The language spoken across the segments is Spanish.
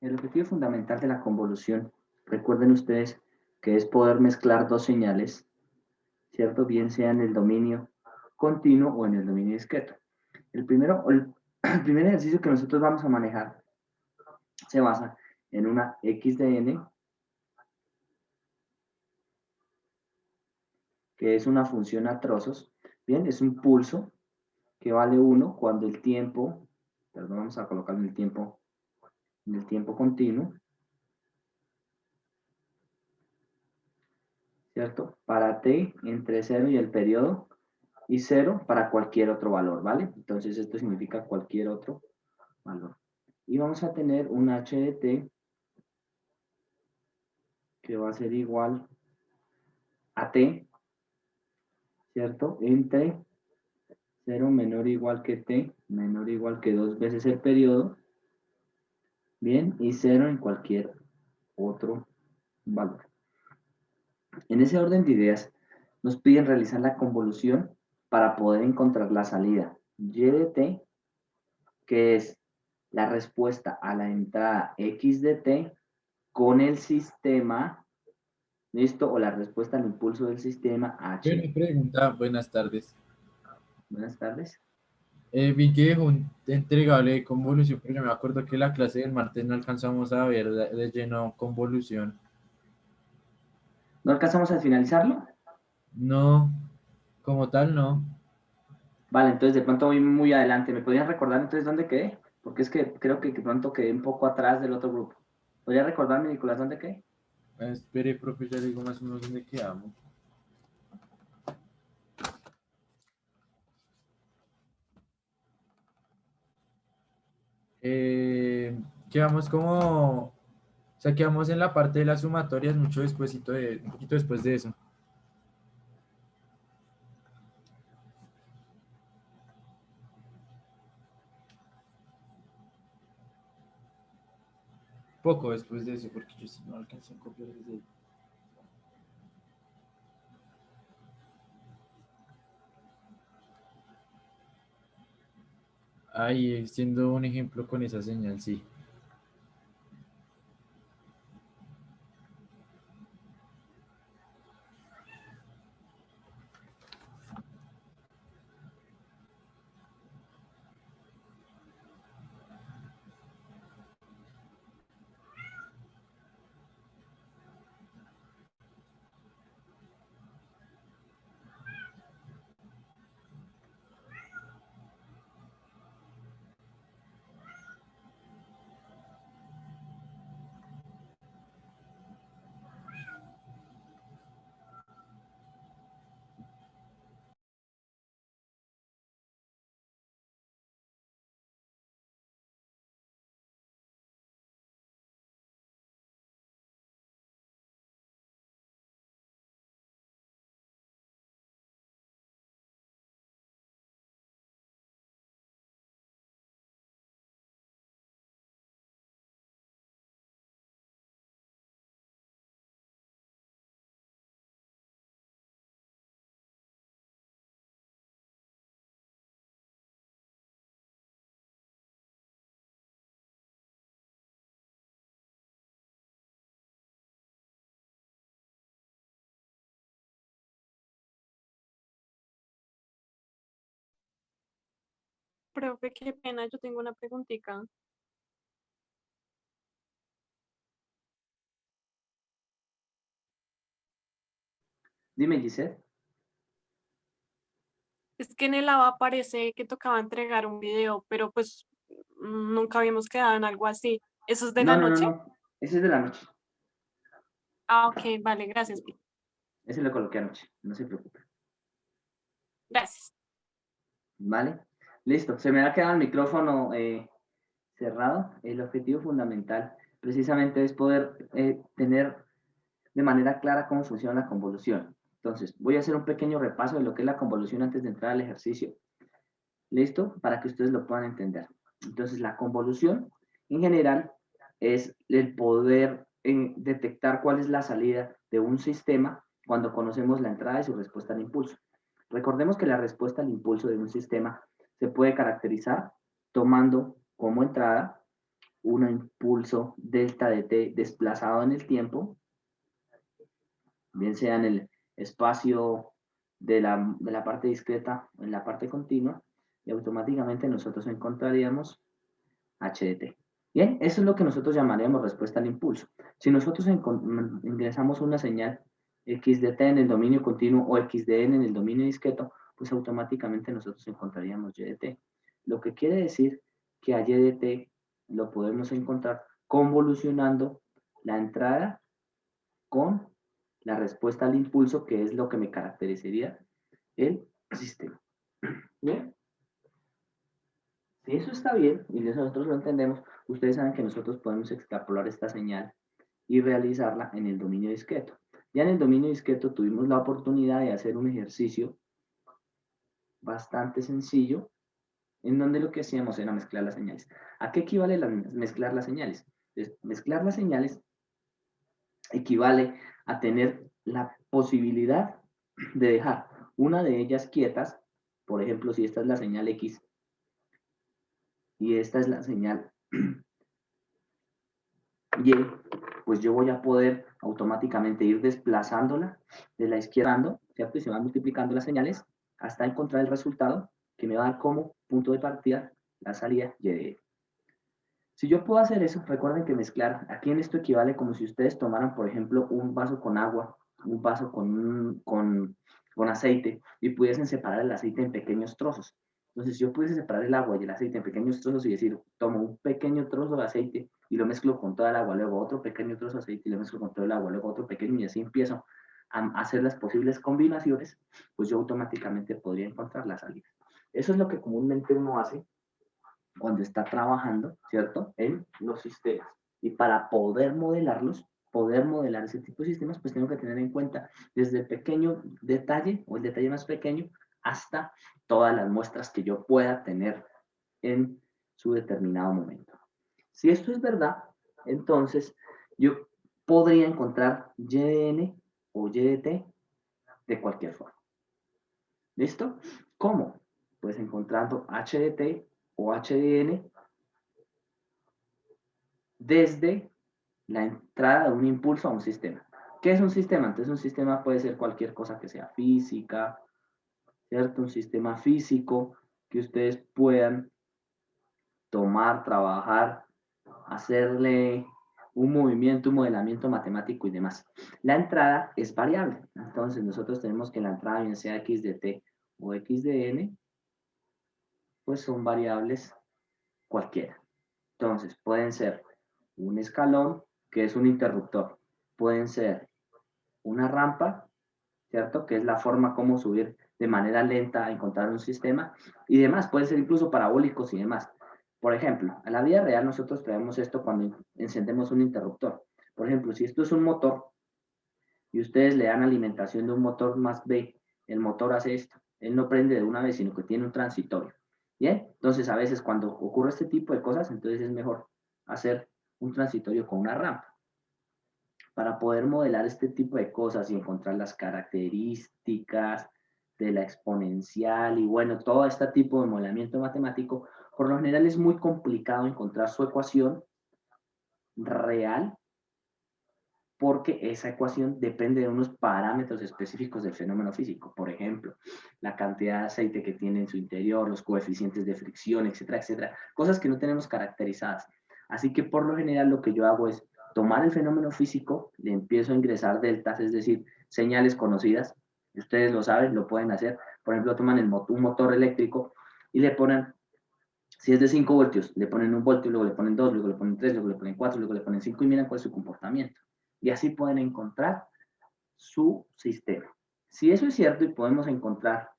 El objetivo fundamental de la convolución, recuerden ustedes que es poder mezclar dos señales, ¿cierto? Bien sea en el dominio continuo o en el dominio discreto. El primer ejercicio que nosotros vamos a manejar se basa en una x de n, que es una función a trozos. Bien, es un pulso que vale 1 cuando el tiempo, perdón, vamos a colocarlo en el tiempo continuo, ¿cierto? Para t entre 0 y el periodo, y 0 para cualquier otro valor, ¿vale? Entonces esto significa cualquier otro valor. Y vamos a tener un h de t que va a ser igual a t, ¿cierto? Entre 0 menor o igual que t, menor o igual que 2 veces el periodo, bien, y 0 en cualquier otro valor. En ese orden de ideas, nos piden realizar la convolución para poder encontrar la salida y de t, que es la respuesta a la entrada x de t con el sistema, ¿listo? O la respuesta al impulso del sistema h. Buena pregunta, buenas tardes. Buenas tardes. Vi que dejó un entregable de convolución, pero yo me acuerdo que la clase del martes no alcanzamos a ver de lleno convolución. ¿No alcanzamos a finalizarlo? No, como tal, no. Vale, entonces de pronto voy muy adelante. ¿Me podrían recordar entonces dónde quedé? Porque es que creo que de pronto quedé un poco atrás del otro grupo. ¿Podría recordarme, Nicolás, dónde quedé? Espere, profe, ya le digo más o menos dónde quedamos. Quedamos como, o sea, quedamos en la parte de las sumatorias mucho despuésito de, un poquito después de eso. Poco después de eso, porque yo sí no alcancé a copiar desde ahí. Ahí, siendo un ejemplo con esa señal, sí. Profe, qué pena, yo tengo una preguntita. Dime, Giselle. Es que en el ABA aparece que tocaba entregar un video, pero pues nunca habíamos quedado en algo así. ¿Eso es de No, la no, no, noche? no. Ese es de la noche. Ah, ok, vale, gracias. Ese lo coloqué anoche. No se preocupe. Gracias. ¿Vale? Listo. Se me ha quedado el micrófono cerrado. El objetivo fundamental precisamente es poder tener de manera clara cómo funciona la convolución. Entonces, voy a hacer un pequeño repaso de lo que es la convolución antes de entrar al ejercicio. ¿Listo? Para que ustedes lo puedan entender. Entonces, la convolución en general es el poder detectar cuál es la salida de un sistema cuando conocemos la entrada y su respuesta al impulso. Recordemos que la respuesta al impulso de un sistema se puede caracterizar tomando como entrada un impulso delta de t desplazado en el tiempo, bien sea en el espacio de la parte discreta o en la parte continua, y automáticamente nosotros encontraríamos h de t. Bien, eso es lo que nosotros llamaríamos respuesta al impulso. Si nosotros ingresamos una señal x de t en el dominio continuo o x de n en el dominio discreto, pues automáticamente nosotros encontraríamos y de t. Lo que quiere decir que a y de t lo podemos encontrar convolucionando la entrada con la respuesta al impulso, que es lo que me caracterizaría el sistema. ¿Bien? Si eso está bien y nosotros lo entendemos, ustedes saben que nosotros podemos extrapolar esta señal y realizarla en el dominio discreto. Ya en el dominio discreto tuvimos la oportunidad de hacer un ejercicio bastante sencillo en donde lo que hacíamos era mezclar las señales. ¿A qué equivale mezclar las señales? Entonces, mezclar las señales equivale a tener la posibilidad de dejar una de ellas quietas. Por ejemplo, si esta es la señal X y esta es la señal Y, pues yo voy a poder automáticamente ir desplazándola de la izquierda, ¿cierto? Y se van multiplicando las señales hasta encontrar el resultado que me va a dar como punto de partida la salida Y de E. Si yo puedo hacer eso, recuerden que mezclar, aquí en esto equivale como si ustedes tomaran, por ejemplo, un vaso con agua, un vaso con aceite y pudiesen separar el aceite en pequeños trozos. Entonces, si yo pudiese separar el agua y el aceite en pequeños trozos y decir, tomo un pequeño trozo de aceite y lo mezclo con toda el agua, luego otro pequeño trozo de aceite y lo mezclo con todo el agua, luego otro pequeño, y así empiezo a hacer las posibles combinaciones, pues yo automáticamente podría encontrar la salida. Eso es lo que comúnmente uno hace cuando está trabajando, ¿cierto?, en los sistemas. Y para poder modelarlos, poder modelar ese tipo de sistemas, pues tengo que tener en cuenta desde el pequeño detalle o el detalle más pequeño hasta todas las muestras que yo pueda tener en su determinado momento. Si esto es verdad, entonces yo podría encontrar y de n o y de t de cualquier forma. ¿Listo? ¿Cómo? Pues encontrando h de t o h de n desde la entrada de un impulso a un sistema. ¿Qué es un sistema? Entonces un sistema puede ser cualquier cosa que sea física, ¿cierto? Un sistema físico que ustedes puedan tomar, trabajar, hacerle un movimiento, un modelamiento matemático y demás. La entrada es variable. Entonces nosotros tenemos que la entrada, bien sea x de t o x de n, pues son variables cualquiera. Entonces pueden ser un escalón, que es un interruptor. Pueden ser una rampa, ¿cierto? Que es la forma como subir de manera lenta a encontrar un sistema y demás. Pueden ser incluso parabólicos y demás. Por ejemplo, en la vida real nosotros traemos esto cuando encendemos un interruptor. Por ejemplo, si esto es un motor y ustedes le dan alimentación de un motor más B, el motor hace esto. Él no prende de una vez, sino que tiene un transitorio. ¿Bien? Entonces, a veces cuando ocurre este tipo de cosas, entonces es mejor hacer un transitorio con una rampa. Para poder modelar este tipo de cosas y encontrar las características de la exponencial y bueno, todo este tipo de modelamiento matemático, por lo general es muy complicado encontrar su ecuación real porque esa ecuación depende de unos parámetros específicos del fenómeno físico. Por ejemplo, la cantidad de aceite que tiene en su interior, los coeficientes de fricción, etcétera, etcétera. Cosas que no tenemos caracterizadas. Así que por lo general lo que yo hago es tomar el fenómeno físico, le empiezo a ingresar deltas, es decir, señales conocidas. Ustedes lo saben, lo pueden hacer. Por ejemplo, toman un motor eléctrico y le ponen, si es de 5 voltios, le ponen 1 voltio, luego le ponen 2, luego le ponen 3, luego le ponen 4, luego le ponen 5 y miran cuál es su comportamiento. Y así pueden encontrar su sistema. Si eso es cierto y podemos encontrar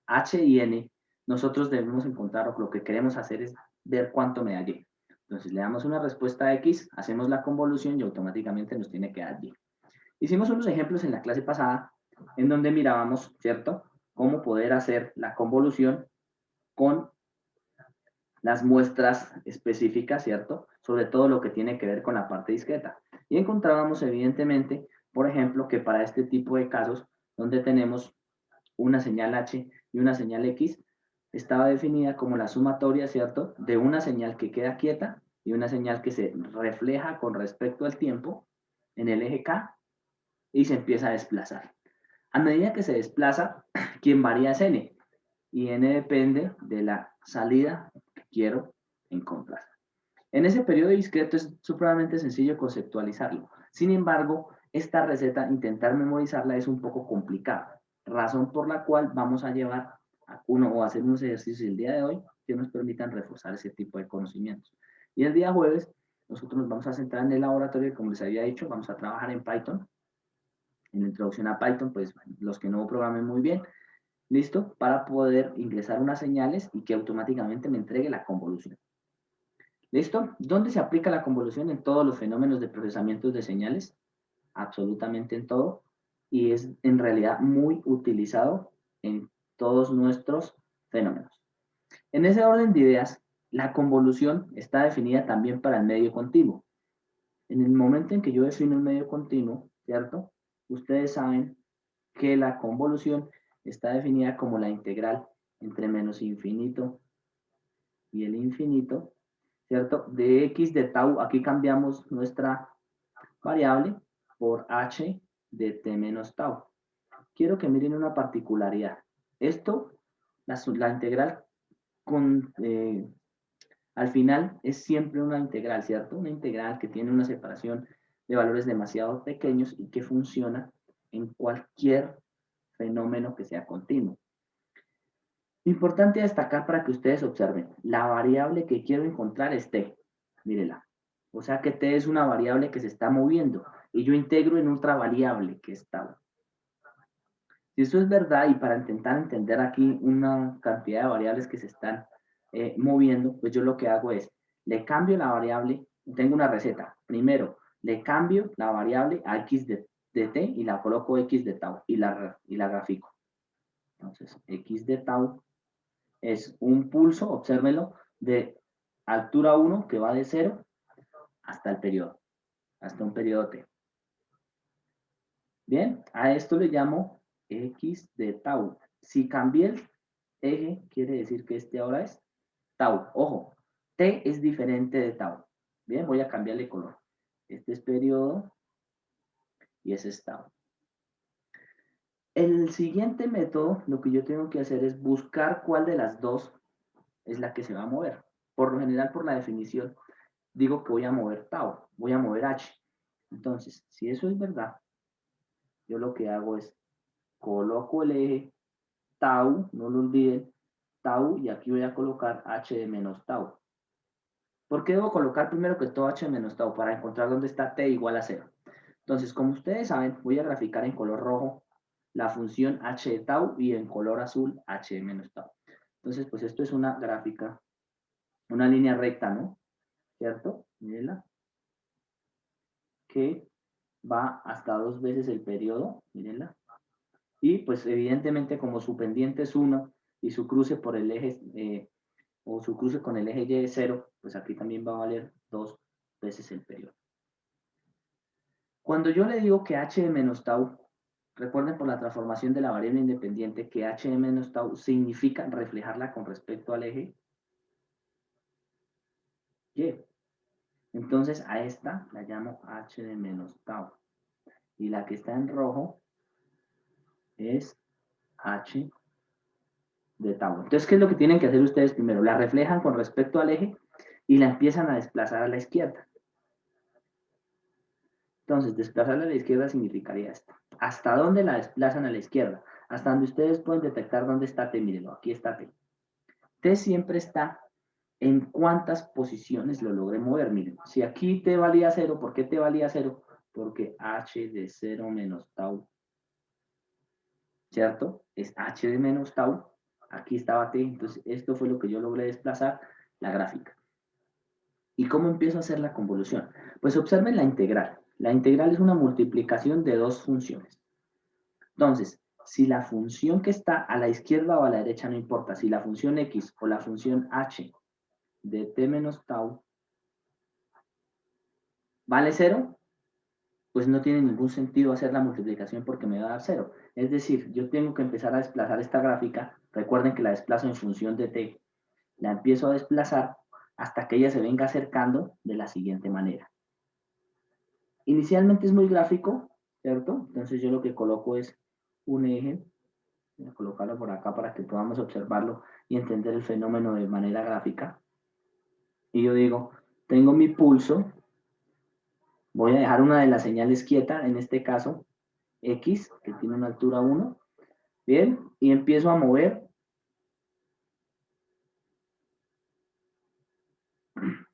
H y N, nosotros debemos encontrar, o lo que queremos hacer es ver cuánto me da Y. Entonces le damos una respuesta a X, hacemos la convolución y automáticamente nos tiene que dar Y. Hicimos unos ejemplos en la clase pasada en donde mirábamos, ¿cierto?, cómo poder hacer la convolución con las muestras específicas, ¿cierto?, sobre todo lo que tiene que ver con la parte discreta. Y encontrábamos evidentemente, por ejemplo, que para este tipo de casos, donde tenemos una señal H y una señal X, estaba definida como la sumatoria, ¿cierto?, de una señal que queda quieta y una señal que se refleja con respecto al tiempo en el eje K y se empieza a desplazar. A medida que se desplaza, quien varía es n, y n depende de la salida que quiero encontrar. En ese periodo discreto es supremamente sencillo conceptualizarlo. Sin embargo, esta receta, intentar memorizarla es un poco complicada, razón por la cual vamos a llevar a hacer unos ejercicios el día de hoy que nos permitan reforzar ese tipo de conocimientos. Y el día jueves, nosotros nos vamos a centrar en el laboratorio, como les había dicho, vamos a trabajar en Python, en la introducción a Python, pues los que no programen muy bien, ¿listo? Para poder ingresar unas señales y que automáticamente me entregue la convolución. ¿Listo? ¿Dónde se aplica la convolución? En todos los fenómenos de procesamiento de señales, absolutamente en todo, y es en realidad muy utilizado en todos nuestros fenómenos. En ese orden de ideas, la convolución está definida también para el medio continuo. En el momento en que yo defino el medio continuo, ¿cierto? Ustedes saben que la convolución está definida como la integral entre menos infinito y el infinito, ¿cierto? De x de tau, aquí cambiamos nuestra variable por h de t menos tau. Quiero que miren una particularidad. Esto, la integral al final es siempre una integral, ¿cierto? Una integral que tiene una separación de valores demasiado pequeños y que funciona en cualquier fenómeno que sea continuo. Importante destacar para que ustedes observen, la variable que quiero encontrar es t, mírela. O sea que t es una variable que se está moviendo y yo integro en otra variable que es tau. Si eso es verdad y para intentar entender aquí una cantidad de variables que se están moviendo, pues yo lo que hago es, le cambio la variable, tengo una receta. Primero, le cambio la variable a x de t y la coloco x de tau y la grafico. Entonces, x de tau es un pulso, obsérvenlo, de altura 1 que va de 0 hasta el periodo, hasta un periodo t. Bien, a esto le llamo x de tau. Si cambié el eje, quiere decir que este ahora es tau. Ojo, t es diferente de tau. Bien, voy a cambiarle color. Este es periodo y ese es tau. El siguiente método, lo que yo tengo que hacer es buscar cuál de las dos es la que se va a mover. Por lo general, por la definición, digo que voy a mover tau, voy a mover h. Entonces, si eso es verdad, yo lo que hago es coloco el eje tau, no lo olviden, tau, y aquí voy a colocar h de menos tau. ¿Por qué debo colocar primero que todo h de menos tau? Para encontrar dónde está t igual a 0. Entonces, como ustedes saben, voy a graficar en color rojo la función h de tau y en color azul h de menos tau. Entonces, pues esto es una gráfica, una línea recta, ¿no? ¿Cierto? Mírenla. Que va hasta 2 veces el periodo, mírenla. Y pues evidentemente como su pendiente es 1 y su cruce por el eje, o su cruce con el eje Y es 0, pues aquí también va a valer 2 veces el periodo. Cuando yo le digo que h de menos tau, recuerden por la transformación de la variable independiente que h de menos tau significa reflejarla con respecto al eje Y. Entonces a esta la llamo h de menos tau. Y la que está en rojo es h de tau. Entonces, ¿qué es lo que tienen que hacer ustedes primero? La reflejan con respecto al eje y la empiezan a desplazar a la izquierda. Entonces, desplazarla a la izquierda significaría esto. ¿Hasta dónde la desplazan a la izquierda? Hasta donde ustedes pueden detectar dónde está t. Mírenlo, aquí está t. T siempre está en cuántas posiciones lo logré mover. Miren, si aquí t valía 0, ¿por qué t valía 0? Porque h de 0 menos tau, ¿cierto? Es h de menos tau. Aquí estaba t, entonces esto fue lo que yo logré desplazar, la gráfica. ¿Y cómo empiezo a hacer la convolución? Pues observen la integral. La integral es una multiplicación de dos funciones. Entonces, si la función que está a la izquierda o a la derecha no importa, si la función x o la función h de t menos tau vale 0, pues no tiene ningún sentido hacer la multiplicación porque me va a dar 0. Es decir, yo tengo que empezar a desplazar esta gráfica. Recuerden que la desplazo en función de t. La empiezo a desplazar hasta que ella se venga acercando de la siguiente manera. Inicialmente es muy gráfico, ¿cierto? Entonces yo lo que coloco es un eje, voy a colocarlo por acá para que podamos observarlo y entender el fenómeno de manera gráfica. Y yo digo, tengo mi pulso, voy a dejar una de las señales quieta, en este caso X, que tiene una altura 1, bien, y empiezo a mover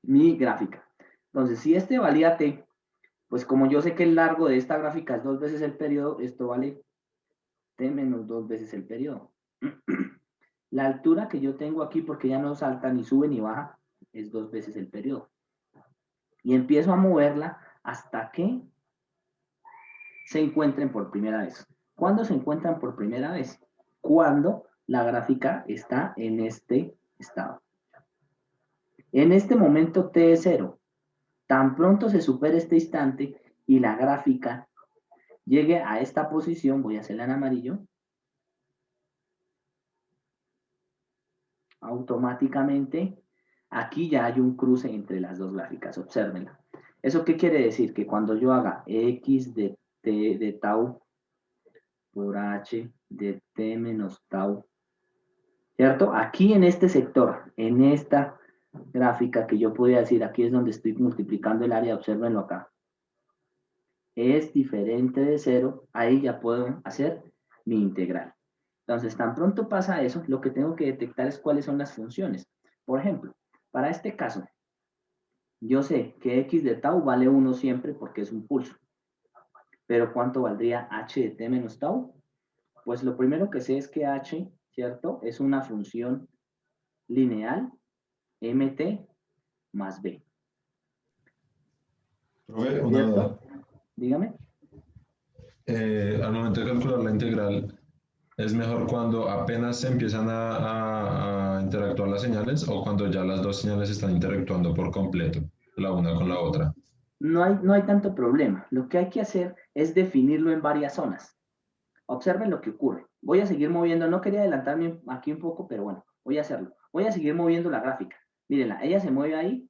mi gráfica. Entonces, si este valía T, pues como yo sé que el largo de esta gráfica es 2 veces el periodo, esto vale T menos 2 veces el periodo. La altura que yo tengo aquí, porque ya no salta ni sube ni baja, es 2 veces el periodo. Y empiezo a moverla hasta que se encuentren por primera vez. ¿Cuándo se encuentran por primera vez? Cuando la gráfica está en este estado. En este momento T es 0. Tan pronto se supere este instante y la gráfica llegue a esta posición, voy a hacerla en amarillo, automáticamente aquí ya hay un cruce entre las dos gráficas, obsérvenla. ¿Eso qué quiere decir? Que cuando yo haga X de T de tau por H de T menos tau, ¿cierto? Aquí en este sector, en esta gráfica que yo podría decir, aquí es donde estoy multiplicando el área, obsérvenlo acá, es diferente de 0, ahí ya puedo hacer mi integral. Entonces, tan pronto pasa eso, lo que tengo que detectar es cuáles son las funciones. Por ejemplo, para este caso, yo sé que x de tau vale 1 siempre porque es un pulso. Pero ¿cuánto valdría h de t menos tau? Pues lo primero que sé es que h, ¿cierto? Es una función lineal mt más b. Profe, una ¿Cierto? duda. Dígame. Al momento de calcular la integral, ¿es mejor cuando apenas se empiezan a interactuar las señales o cuando ya las dos señales están interactuando por completo, la una con la otra? No hay tanto problema. Lo que hay que hacer es definirlo en varias zonas. Observen lo que ocurre. Voy a seguir moviendo, no quería adelantarme aquí un poco, pero bueno, voy a hacerlo. Voy a seguir moviendo la gráfica. Mírenla, ella se mueve ahí.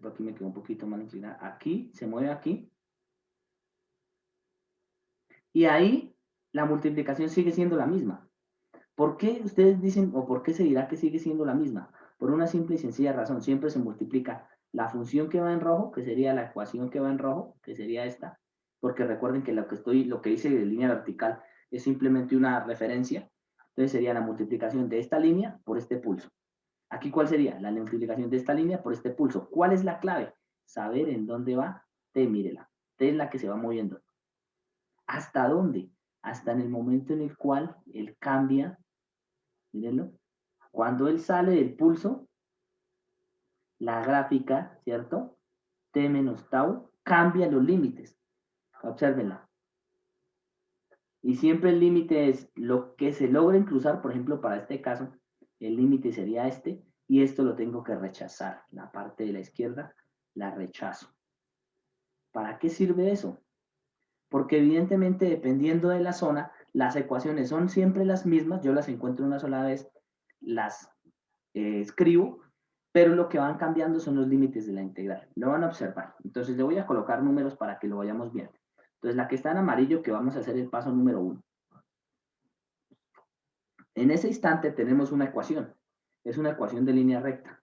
Aquí me quedó un poquito mal inclinada. Aquí, se mueve aquí. Y ahí la multiplicación sigue siendo la misma. ¿Por qué ustedes dicen, o por qué se dirá que sigue siendo la misma? Por una simple y sencilla razón. Siempre se multiplica la función que va en rojo, que sería la ecuación que va en rojo, que sería esta. Porque recuerden que lo que hice de línea vertical es simplemente una referencia. Entonces sería la multiplicación de esta línea por este pulso. Aquí, ¿cuál sería? La multiplicación de esta línea por este pulso. ¿Cuál es la clave? Saber en dónde va T, mírela. T es la que se va moviendo. ¿Hasta dónde? Hasta en el momento en el cual él cambia, mírenlo, cuando él sale del pulso, la gráfica, ¿cierto? T menos tau cambia los límites. Obsérvenla. Y siempre el límite es lo que se logren cruzar, por ejemplo, para este caso, el límite sería este, y esto lo tengo que rechazar. La parte de la izquierda la rechazo. ¿Para qué sirve eso? Porque evidentemente, dependiendo de la zona, las ecuaciones son siempre las mismas, yo las encuentro una sola vez, las escribo, pero lo que van cambiando son los límites de la integral. Lo van a observar. Entonces le voy a colocar números para que lo vayamos viendo. Entonces la que está en amarillo, que vamos a hacer el paso número 1. En ese instante tenemos una ecuación. Es una ecuación de línea recta.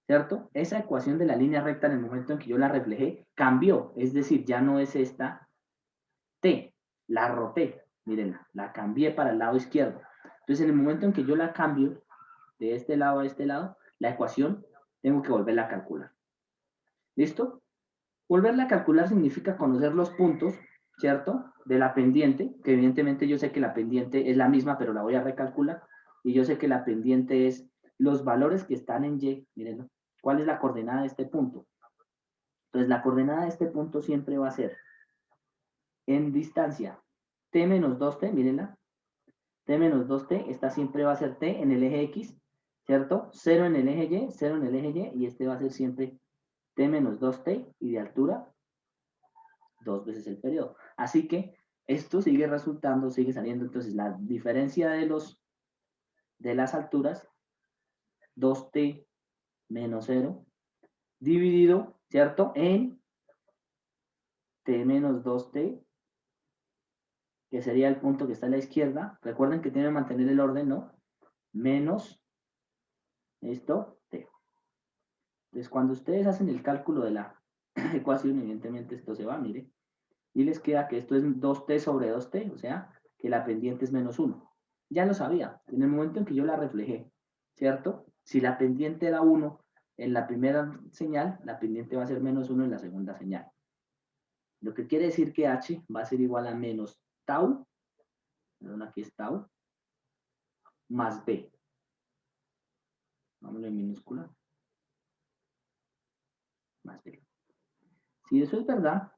¿Cierto? Esa ecuación de la línea recta en el momento en que yo la reflejé cambió. Es decir, ya no es esta T. La roté. Mírenla, la cambié para el lado izquierdo. Entonces en el momento en que yo la cambio de este lado a este lado, la ecuación tengo que volverla a calcular. ¿Listo? Volverla a calcular significa conocer los puntos, ¿cierto? De la pendiente, que evidentemente yo sé que la pendiente es la misma, pero la voy a recalcular. Y yo sé que la pendiente es los valores que están en Y. Mírenlo. ¿Cuál es la coordenada de este punto? Entonces, la coordenada de este punto siempre va a ser en distancia T menos 2T, mírenla. T menos 2T, esta siempre va a ser T en el eje X, ¿cierto? 0 en el eje Y, 0 en el eje Y, y este va a ser siempre T menos 2T, y de altura 2 veces el periodo. Así que esto sigue resultando, sigue saliendo, entonces la diferencia de las alturas 2t menos 0, dividido, ¿cierto? En t menos 2t, que sería el punto que está a la izquierda. Recuerden que tienen que mantener el orden, ¿no? Menos esto, t. Entonces, cuando ustedes hacen el cálculo de la ecuación, evidentemente esto se va, mire, y les queda que esto es 2t sobre 2t, o sea, que la pendiente es menos 1. Ya lo sabía, en el momento en que yo la reflejé, ¿cierto? Si la pendiente era 1 en la primera señal, la pendiente va a ser menos 1 en la segunda señal. Lo que quiere decir que h va a ser igual a menos tau, perdón, aquí es tau, más b. Vámonos en minúscula. Más b. Si eso es verdad,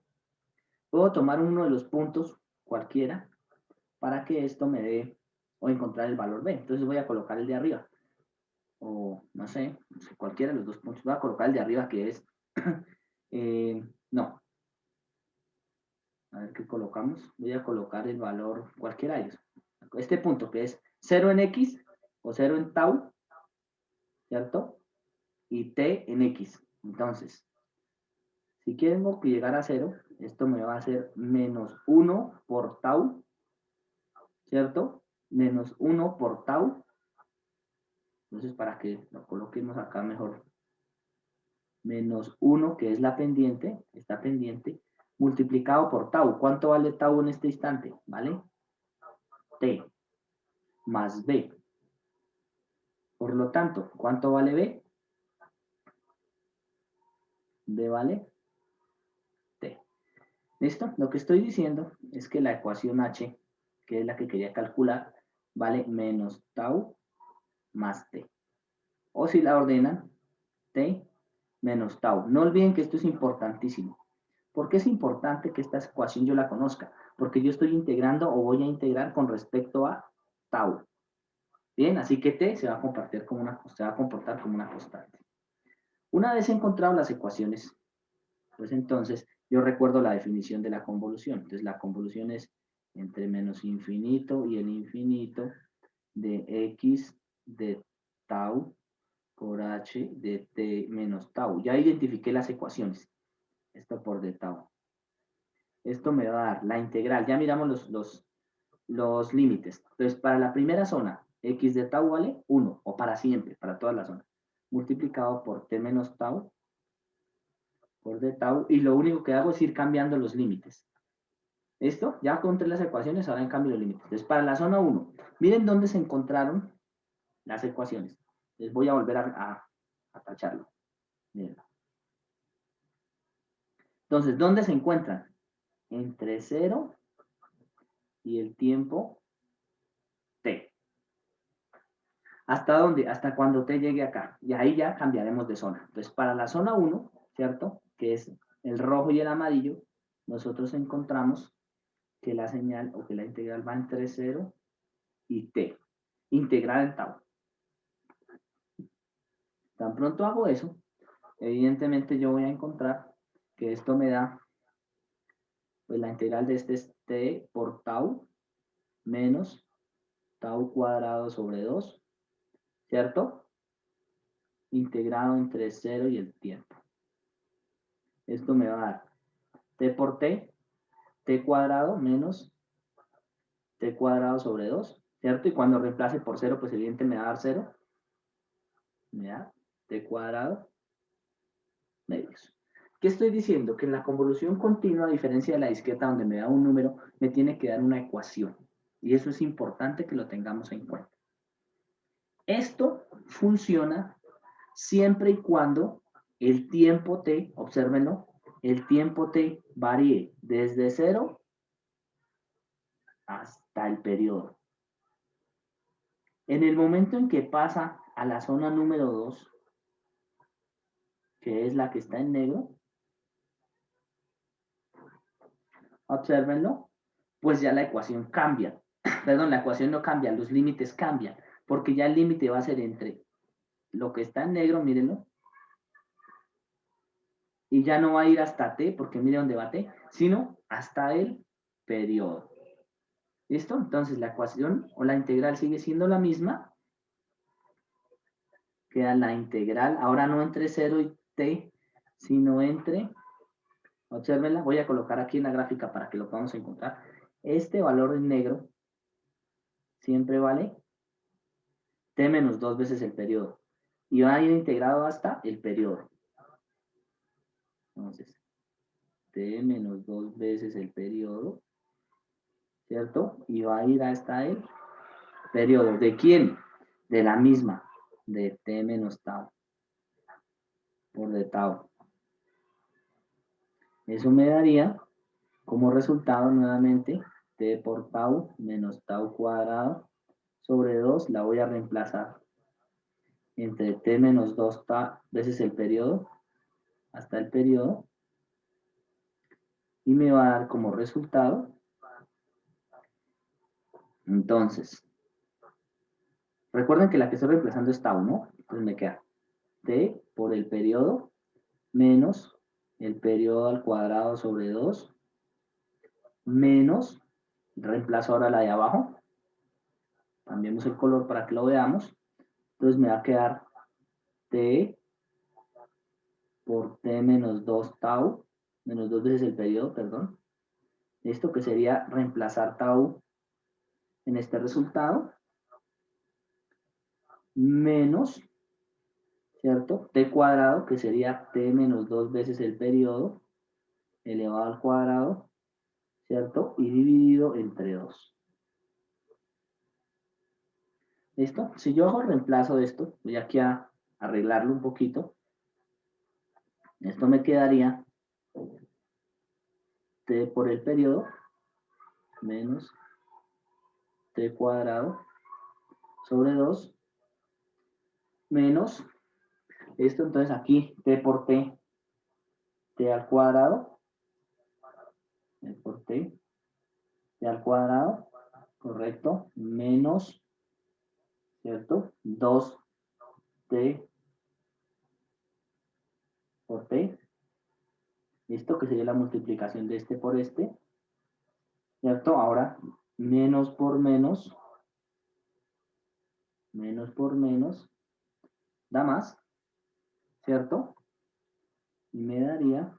puedo tomar uno de los puntos, cualquiera, para que esto me dé, o encontrar el valor b. Entonces voy a colocar el de arriba. O no sé, cualquiera de los dos puntos. Voy a colocar el de arriba que es, no. A ver qué colocamos. Voy a colocar el valor, cualquiera de ellos. Este punto que es 0 en x o 0 en tau, ¿cierto? Y t en x. Entonces, si quiero que llegar a 0, esto me va a hacer menos 1 por tau, ¿cierto? Menos 1 por tau. Entonces, para que lo coloquemos acá mejor, menos 1, que es la pendiente, esta pendiente, multiplicado por tau. ¿Cuánto vale tau en este instante? ¿Vale? T más B. Por lo tanto, ¿cuánto vale B? B vale T. ¿Listo? Lo que estoy diciendo es que la ecuación H, que es la que quería calcular, vale menos tau más T. O si la ordenan, T menos tau. No olviden que esto es importantísimo. ¿Por qué es importante que esta ecuación yo la conozca? Porque yo estoy integrando o voy a integrar con respecto a tau. Bien, así que t se va a comportar como una constante. Una vez encontrado las ecuaciones, pues entonces yo recuerdo la definición de la convolución. Entonces la convolución es entre menos infinito y el infinito de x de tau por h de t menos tau. Ya identifiqué las ecuaciones. Esto por de tau. Esto me va a dar la integral. Ya miramos los límites. Entonces, para la primera zona, x de tau vale 1, o para siempre, para toda la zona. Multiplicado por t menos tau, por d tau, y lo único que hago es ir cambiando los límites. ¿Listo? Ya encontré las ecuaciones, ahora en cambio los límites. Entonces, para la zona 1, miren dónde se encontraron las ecuaciones. Les voy a volver a tacharlo. Miren. Entonces, ¿dónde se encuentran? Entre 0 y el tiempo t. ¿Hasta dónde? Hasta cuando t llegue acá. Y ahí ya cambiaremos de zona. Entonces, para la zona 1, ¿cierto? Que es el rojo y el amarillo, nosotros encontramos que la señal o que la integral va entre 0 y t. Integral en tau. Tan pronto hago eso, evidentemente yo voy a encontrar que esto me da, pues la integral de este es t por tau menos tau cuadrado sobre 2, ¿cierto? Integrado entre 0 y el tiempo. Esto me va a dar t por t cuadrado menos t cuadrado sobre 2, ¿cierto? Y cuando reemplace por 0, pues evidentemente me va a dar 0. Me da t cuadrado medios. ¿Qué estoy diciendo? Que en la convolución continua, a diferencia de la discreta donde me da un número, me tiene que dar una ecuación. Y eso es importante que lo tengamos en cuenta. Esto funciona siempre y cuando el tiempo t, obsérvenlo, el tiempo t varíe desde 0 hasta el periodo. En el momento en que pasa a la zona número 2, que es la que está en negro, obsérvenlo, pues ya la ecuación cambia. Perdón, la ecuación no cambia, los límites cambian, porque ya el límite va a ser entre lo que está en negro, mírenlo, y ya no va a ir hasta t, porque mire dónde va t, sino hasta el periodo. ¿Listo? Entonces la ecuación o la integral sigue siendo la misma, queda la integral, ahora no entre 0 y t, sino entre, obsérvenla, voy a colocar aquí en la gráfica para que lo podamos encontrar. Este valor en negro siempre vale t menos 2 veces el periodo. Y va a ir integrado hasta el periodo. Entonces, t menos 2 veces el periodo, ¿cierto? Y va a ir hasta el periodo. ¿De quién? De la misma, de t menos tau, por de tau. Eso me daría como resultado nuevamente t por tau menos tau cuadrado sobre 2, la voy a reemplazar entre t menos 2 veces el periodo, hasta el periodo, y me va a dar como resultado, entonces, recuerden que la que estoy reemplazando es tau, ¿no? Entonces me queda t por el periodo menos el periodo al cuadrado sobre 2, menos, reemplazo ahora la de abajo, cambiemos el color para que lo veamos, entonces me va a quedar t por t menos 2 tau, menos 2 veces el periodo, perdón, esto que sería reemplazar tau en este resultado, menos, ¿cierto? T cuadrado, que sería t menos 2 veces el periodo, elevado al cuadrado, ¿cierto? Y dividido entre 2. ¿Listo? Si yo hago el reemplazo de esto, voy aquí a arreglarlo un poquito. Esto me quedaría t por el periodo menos t cuadrado sobre 2 menos esto, entonces aquí t por t, t al cuadrado, t por t, t al cuadrado, correcto, menos, ¿cierto? 2t por t, esto que sería la multiplicación de este por este, ¿cierto? Ahora, menos por menos da más, ¿cierto? Y me daría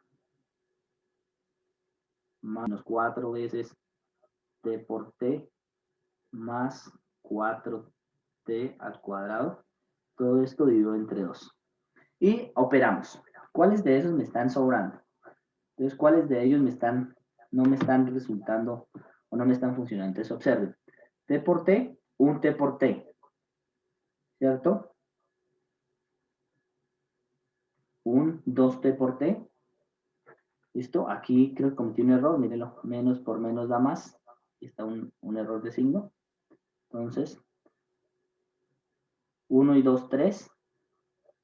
menos 4 veces t por t más 4t al cuadrado. Todo esto dividido entre 2. Y operamos. ¿Cuáles de esos me están sobrando? Entonces, ¿cuáles de ellos no me están resultando o no me están funcionando? Entonces, observen. T por t, un t por t. ¿Cierto? Un 2t por t. ¿Listo? Aquí creo que cometí un error, mírenlo. Menos por menos da más. Aquí está un error de signo. Entonces, 1 y 2, 3.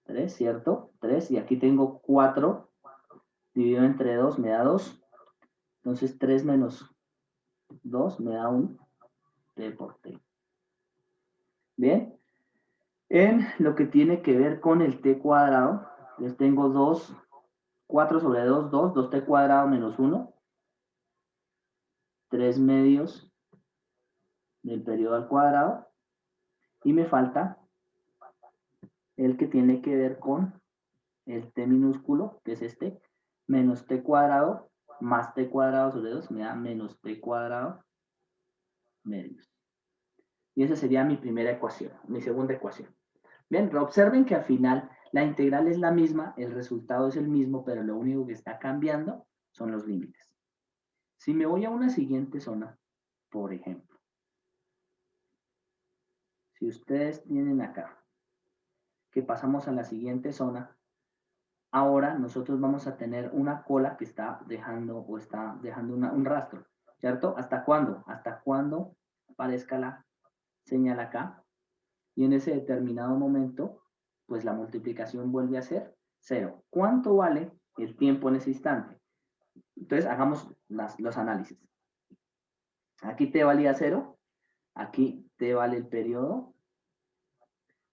3, ¿cierto? 3. Y aquí tengo 4 dividido entre 2 me da 2. Entonces, 3 menos 2 me da un t por t. Bien. En lo que tiene que ver con el t cuadrado, les tengo 2, 4 sobre 2, 2, 2t cuadrado menos 1, 3 medios del periodo al cuadrado, y me falta el que tiene que ver con el t minúsculo, que es este, menos t cuadrado más t cuadrado sobre 2, me da menos t cuadrado medios. Y esa sería mi primera ecuación, mi segunda ecuación. Bien, observen que al final la integral es la misma, el resultado es el mismo, pero lo único que está cambiando son los límites. Si me voy a una siguiente zona, por ejemplo, si ustedes tienen acá, que pasamos a la siguiente zona, ahora nosotros vamos a tener una cola que está dejando un rastro, ¿cierto? ¿Hasta cuándo? Hasta cuando aparezca la señal acá, y en ese determinado momento, pues la multiplicación vuelve a ser 0. ¿Cuánto vale el tiempo en ese instante? Entonces, hagamos los análisis. Aquí t valía 0, aquí t vale el periodo,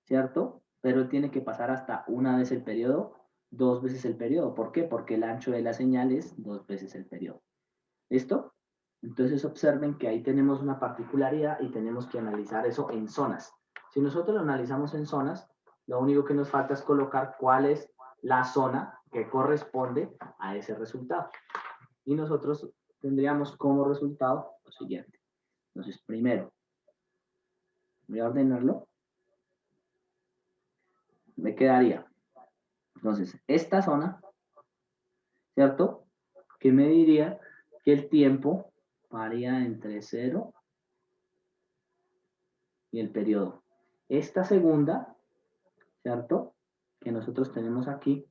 ¿cierto? Pero tiene que pasar hasta una vez el periodo, 2 veces el periodo. ¿Por qué? Porque el ancho de la señal es 2 veces el periodo. ¿Listo? Entonces observen que ahí tenemos una particularidad y tenemos que analizar eso en zonas. Si nosotros lo analizamos en zonas, Lo único que nos falta es colocar cuál es la zona que corresponde a ese resultado. Y nosotros tendríamos como resultado lo siguiente. Entonces, primero, voy a ordenarlo. Me quedaría, entonces, esta zona, ¿cierto? Que me diría que el tiempo varía entre 0 y el periodo. Esta segunda, ¿cierto? Que nosotros tenemos aquí,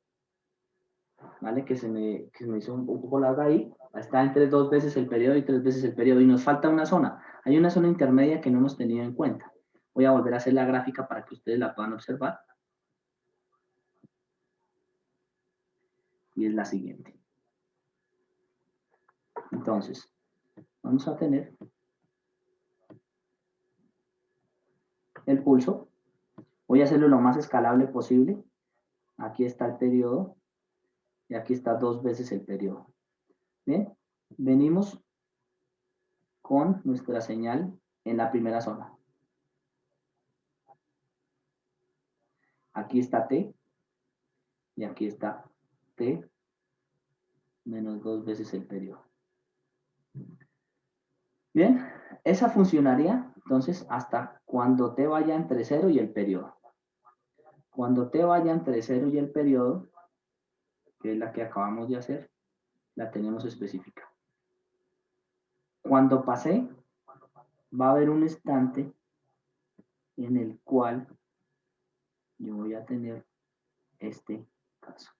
¿vale? Que se me hizo un poco larga ahí, está entre 2 veces el periodo y 3 veces el periodo, y nos falta una zona. Hay una zona intermedia que no hemos tenido en cuenta. Voy a volver a hacer la gráfica para que ustedes la puedan observar. Y es la siguiente. Entonces, vamos a tener el pulso. Voy a hacerlo lo más escalable posible. Aquí está el periodo y aquí está 2 veces el periodo. Bien, venimos con nuestra señal en la primera zona. Aquí está T y aquí está T menos 2 veces el periodo. Bien, esa funcionaría entonces hasta cuando T vaya entre 0 y el periodo. Cuando T vaya entre 0 y el periodo, que es la que acabamos de hacer, la tenemos específica. Cuando pase, va a haber un instante en el cual yo voy a tener este caso.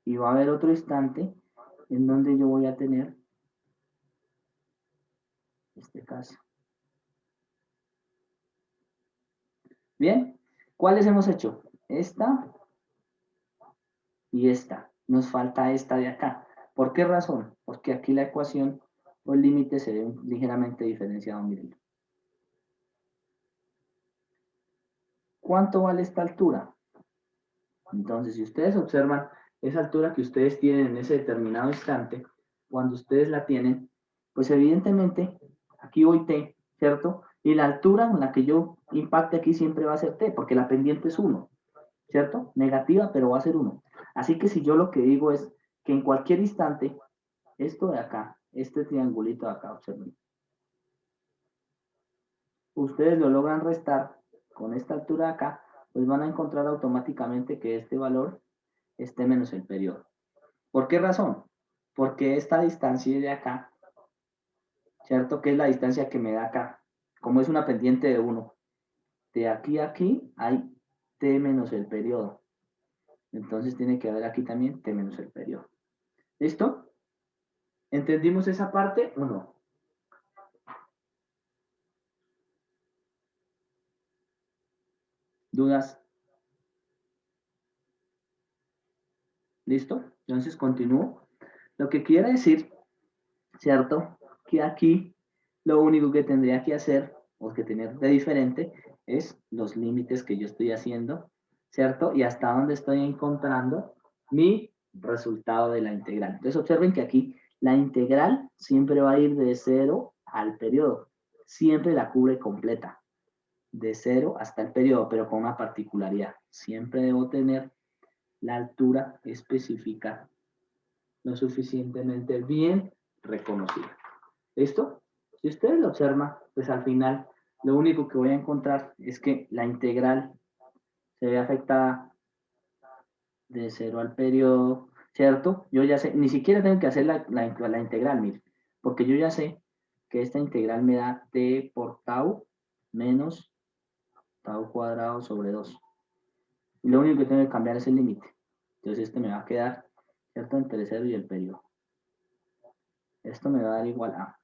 Y va a haber otro instante en donde yo voy a tener este caso. Bien, ¿cuáles hemos hecho? Esta y esta. Nos falta esta de acá. ¿Por qué razón? Porque aquí la ecuación o el límite se ve ligeramente diferenciado. Miren. ¿Cuánto vale esta altura? Entonces, si ustedes observan esa altura que ustedes tienen en ese determinado instante, cuando ustedes la tienen, pues evidentemente aquí voy T, ¿cierto? Y la altura con la que yo impacte aquí siempre va a ser T, porque la pendiente es 1, ¿cierto? Negativa, pero va a ser 1. Así que si yo lo que digo es que en cualquier instante, esto de acá, este triangulito de acá, observen, ustedes lo logran restar con esta altura de acá, pues van a encontrar automáticamente que este valor esté menos el periodo. ¿Por qué razón? Porque esta distancia de acá, ¿cierto? Que es la distancia que me da acá. Como es una pendiente de 1, de aquí a aquí hay t menos el periodo. Entonces tiene que haber aquí también t menos el periodo. ¿Listo? ¿Entendimos esa parte o no? ¿Dudas? ¿Listo? Entonces continúo. Lo que quiere decir, ¿cierto? Que aquí lo único que tendría que hacer o que tener de diferente es los límites que yo estoy haciendo, ¿cierto? Y hasta dónde estoy encontrando mi resultado de la integral. Entonces observen que aquí la integral siempre va a ir de 0 al periodo. Siempre la cubre completa. De 0 hasta el periodo, pero con una particularidad. Siempre debo tener la altura específica lo suficientemente bien reconocida. ¿Listo? Si ustedes lo observan, pues al final lo único que voy a encontrar es que la integral se ve afectada de 0 al periodo, ¿cierto? Yo ya sé, ni siquiera tengo que hacer la integral, mire, porque yo ya sé que esta integral me da t por tau menos tau cuadrado sobre 2. Y lo único que tengo que cambiar es el límite. Entonces este me va a quedar, ¿cierto? Entre 0 y el periodo. Esto me va a dar igual a.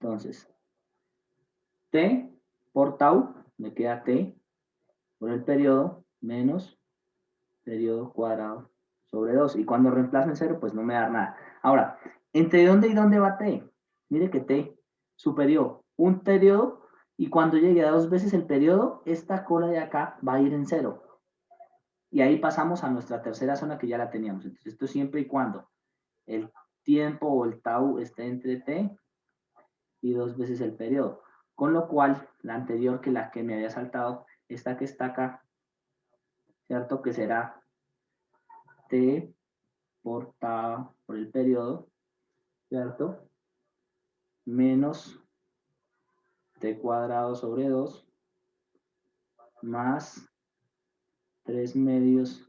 Entonces, t por tau, me queda t por el periodo menos periodo cuadrado sobre 2. Y cuando reemplazo en 0, pues no me da nada. Ahora, ¿entre dónde y dónde va t? Mire que t superior un periodo y cuando llegue a 2 veces el periodo, esta cola de acá va a ir en 0. Y ahí pasamos a nuestra tercera zona que ya la teníamos. Entonces, esto siempre y cuando el tiempo o el tau esté entre t y 2 veces el periodo. Con lo cual, la anterior que la que me había saltado, esta que está acá, ¿cierto? Que será t por el periodo, ¿cierto? Menos t cuadrado sobre 2 más 3 medios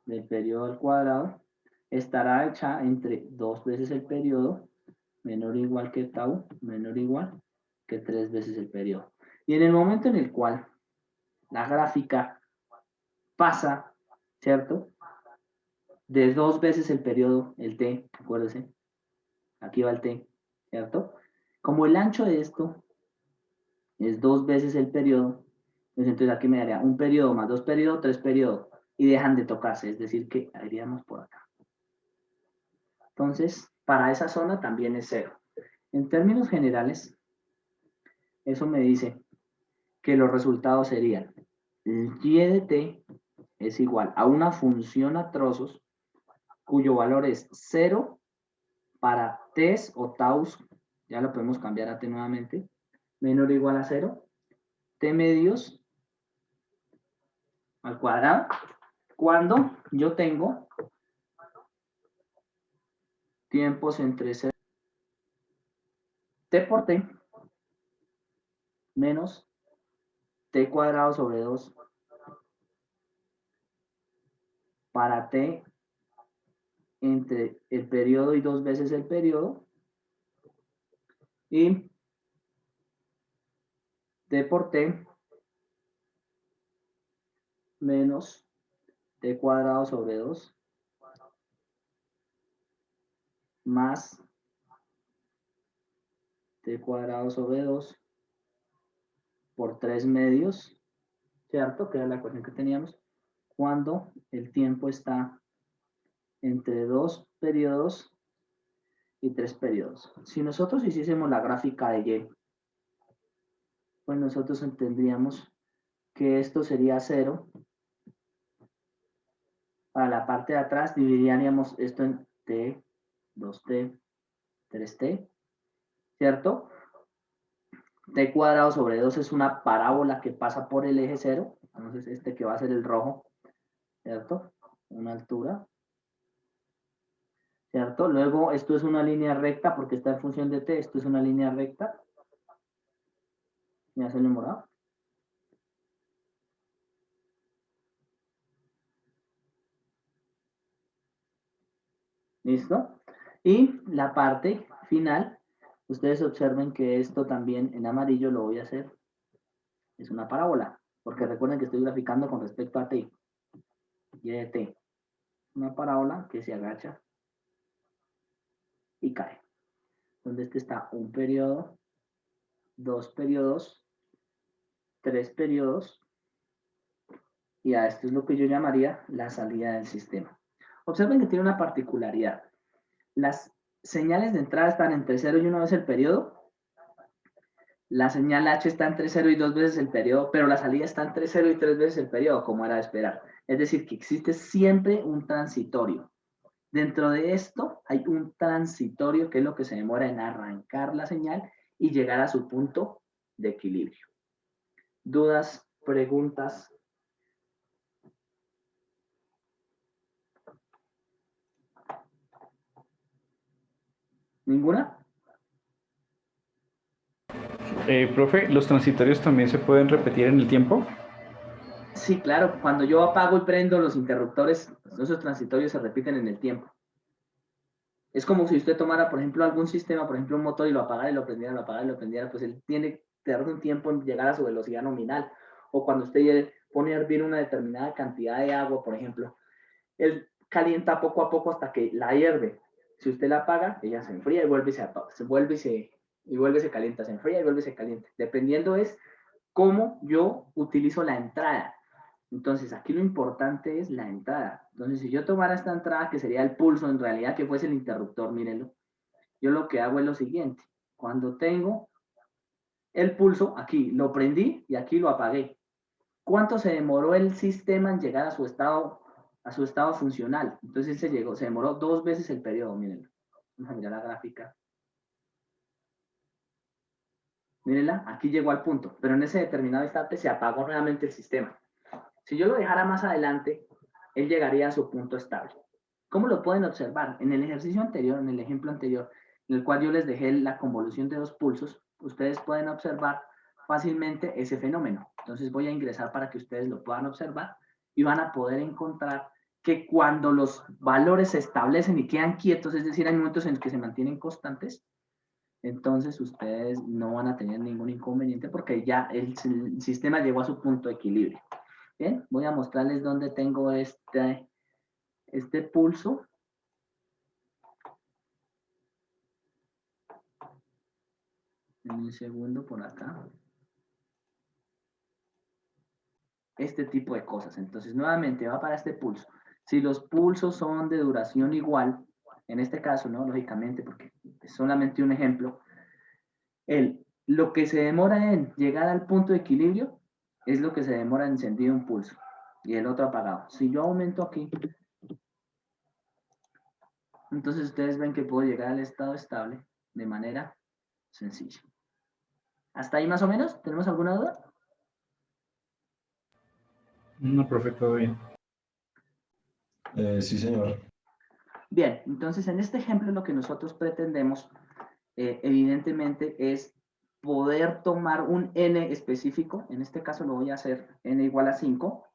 del periodo al cuadrado estará hecha entre 2 veces el periodo menor o igual que tau menor o igual que 3 veces el periodo. Y en el momento en el cual la gráfica pasa, ¿cierto? De 2 veces el periodo, el t, acuérdense, aquí va el t, ¿cierto? Como el ancho de esto es 2 veces el periodo, pues entonces aquí me daría un periodo más 2 periodos, 3 periodos, y dejan de tocarse, es decir que iríamos por acá. Entonces, para esa zona también es 0. En términos generales, eso me dice que los resultados serían y de t es igual a una función a trozos cuyo valor es 0 para t o taus, ya lo podemos cambiar a t nuevamente, menor o igual a 0, t medios al cuadrado, cuando yo tengo tiempos entre 0 t por t menos t cuadrado sobre 2 para t entre el periodo y 2 veces el periodo y t por t menos t cuadrado sobre 2 más t cuadrado sobre 2 por 3 medios, ¿cierto? Que era la ecuación que teníamos, cuando el tiempo está entre 2 periodos y 3 periodos. Si nosotros hiciésemos la gráfica de Y, pues nosotros entenderíamos que esto sería 0. Para la parte de atrás dividiríamos esto en t, 2t, 3t, ¿cierto? T cuadrado sobre 2 es una parábola que pasa por el eje 0. Entonces este que va a ser el rojo, ¿cierto? Una altura, ¿cierto? Luego esto es una línea recta porque está en función de t. Esto es una línea recta. ¿Me hace el morado? ¿Listo? Y la parte final, ustedes observen que esto también en amarillo lo voy a hacer. Es una parábola, porque recuerden que estoy graficando con respecto a t. Y de t. Una parábola que se agacha y cae. Donde este está un periodo, 2 periodos, 3 periodos, y a esto es lo que yo llamaría la salida del sistema. Observen que tiene una particularidad. Las señales de entrada están entre 0 y 1 veces el periodo. La señal H está entre 0 y 2 veces el periodo, pero la salida está entre 0 y 3 veces el periodo, como era de esperar. Es decir, que existe siempre un transitorio. Dentro de esto hay un transitorio que es lo que se demora en arrancar la señal y llegar a su punto de equilibrio. ¿Dudas? ¿Preguntas? ¿Ninguna? Profe, ¿los transitorios también se pueden repetir en el tiempo? Sí, claro. Cuando yo apago y prendo los interruptores, esos transitorios se repiten en el tiempo. Es como si usted tomara, por ejemplo, algún sistema, por ejemplo, un motor y lo apagara y lo prendiera, lo apagara y lo prendiera, pues él tiene que tardar un tiempo en llegar a su velocidad nominal. O cuando usted pone a hervir una determinada cantidad de agua, por ejemplo, él calienta poco a poco hasta que la hierve. Si usted la apaga, ella se enfría y vuelve y se apaga, se vuelve y vuelve y se calienta, se enfría y vuelve y se calienta. Dependiendo es cómo yo utilizo la entrada. Entonces, aquí lo importante es la entrada. Entonces, si yo tomara esta entrada, que sería el pulso, en realidad que fuese el interruptor, mírenlo, yo lo que hago es lo siguiente. Cuando tengo el pulso, aquí lo prendí y aquí lo apagué. ¿Cuánto se demoró el sistema en llegar a su estado funcional? Entonces, se demoró 2 veces el periodo, mírenlo. Vamos a mirar la gráfica. mírenla, aquí llegó al punto, pero en ese determinado instante se apagó nuevamente el sistema. Si yo lo dejara más adelante, él llegaría a su punto estable. ¿Cómo lo pueden observar? En el ejercicio anterior, en el ejemplo anterior, en el cual yo les dejé la convolución de dos pulsos, ustedes pueden observar fácilmente ese fenómeno. Entonces voy a ingresar para que ustedes lo puedan observar y van a poder encontrar que cuando los valores se establecen y quedan quietos, es decir, hay momentos en los que se mantienen constantes, entonces ustedes no van a tener ningún inconveniente porque ya el sistema llegó a su punto de equilibrio. Bien, voy a mostrarles dónde tengo este pulso. En un segundo por acá. Este tipo de cosas. Entonces, nuevamente va para este pulso. Si los pulsos son de duración igual, en este caso, ¿no? Lógicamente, porque es solamente un ejemplo, lo que se demora en llegar al punto de equilibrio es lo que se demora en encendido un pulso y el otro apagado. Si yo aumento aquí, entonces ustedes ven que puedo llegar al estado estable de manera sencilla. ¿Hasta ahí más o menos? ¿Tenemos alguna duda? No, profe, todo bien. Sí, señor. Bien, entonces en este ejemplo lo que nosotros pretendemos evidentemente es poder tomar un n específico, en este caso lo voy a hacer n igual a 5,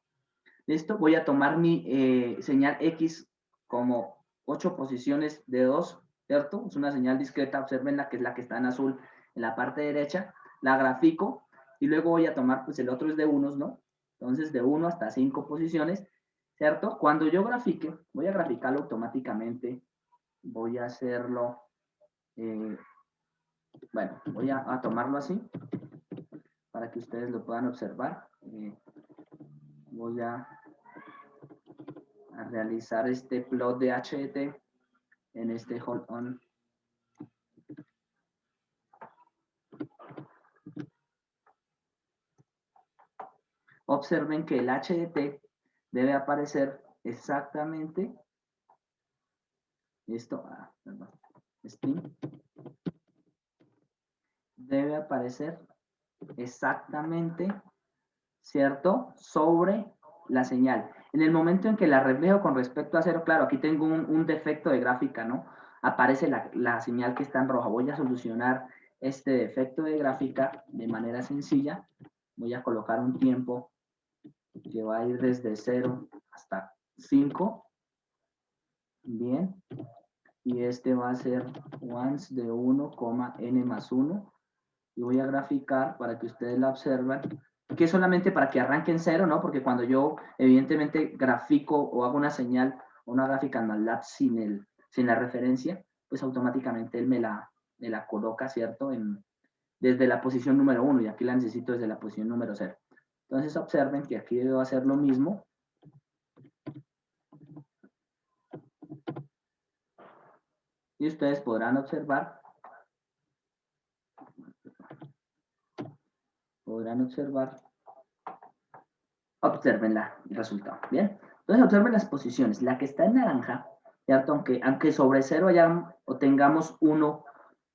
¿listo? Voy a tomar mi señal x como 8 posiciones de 2, ¿cierto? Es una señal discreta, observen la que es la que está en azul en la parte derecha, la grafico y luego voy a tomar, pues el otro es de unos, ¿no? Entonces de 1 hasta 5 posiciones, ¿cierto? Cuando yo grafique, voy a graficarlo automáticamente, voy a hacerlo, bueno, voy a tomarlo así, para que ustedes lo puedan observar. Voy a realizar este plot de HDT en este hold on. Observen que el HDT debe aparecer exactamente, esto, perdón, string, debe aparecer exactamente, ¿cierto? Sobre la señal. En el momento en que la reflejo con respecto a 0, claro, aquí tengo un defecto de gráfica, ¿no? Aparece la señal que está en roja. Voy a solucionar este defecto de gráfica de manera sencilla. Voy a colocar un tiempo que va a ir desde 0 hasta 5. Bien. Y este va a ser once de 1, n más 1. Y voy a graficar para que ustedes la observen, que es solamente para que arranque en 0, ¿no? Porque cuando yo evidentemente grafico o hago una señal o una gráfica en MATLAB sin la referencia, pues automáticamente él me la coloca, ¿cierto? Desde la posición número 1 y aquí la necesito desde la posición número 0. Entonces observen que aquí debo hacer lo mismo. Y ustedes podrán observar, observen el resultado, ¿bien? Entonces observen las posiciones, la que está en naranja, ¿cierto? Aunque sobre 0 o tengamos uno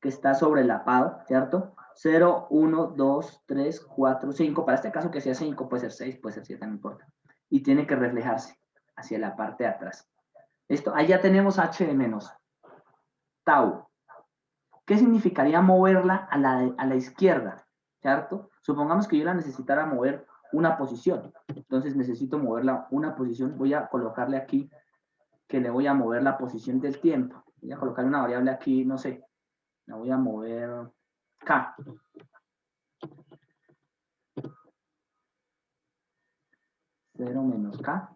que está sobrelapado, ¿cierto? 0, 1, 2, 3, 4, 5, para este caso que sea 5, puede ser 6, puede ser 7, no importa. Y tiene que reflejarse hacia la parte de atrás. ¿Listo? Ahí ya tenemos h de menos tau. ¿Qué significaría moverla a la izquierda? ¿Cierto? Supongamos que yo la necesitara mover una posición. Entonces necesito moverla una posición. Voy a colocarle aquí que le voy a mover la posición del tiempo. Voy a colocarle una variable aquí, no sé. La voy a mover K. Cero menos K.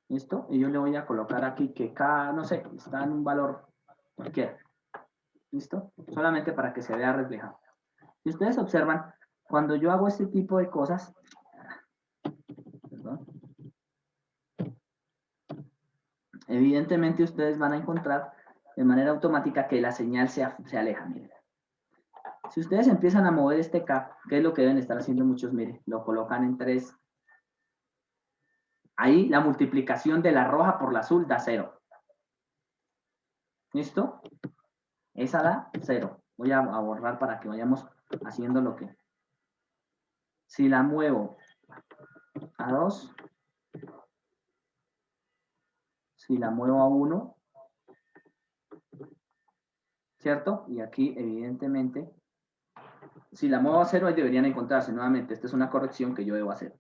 ¿Listo? Y yo le voy a colocar aquí que K, no sé, está en un valor cualquiera. ¿Listo? Solamente para que se vea reflejado. Si ustedes observan, cuando yo hago este tipo de cosas, perdón, evidentemente ustedes van a encontrar de manera automática que la señal se aleja. Miren. Si ustedes empiezan a mover este K, ¿qué es lo que deben estar haciendo muchos? Miren, lo colocan en 3. Ahí la multiplicación de la roja por la azul da 0. ¿Listo? Esa da 0. Voy a borrar para que vayamos haciendo lo que. Si la muevo a 2, si la muevo a 1, ¿cierto? Y aquí, evidentemente, si la muevo a 0, ahí deberían encontrarse nuevamente. Esta es una corrección que yo debo hacer.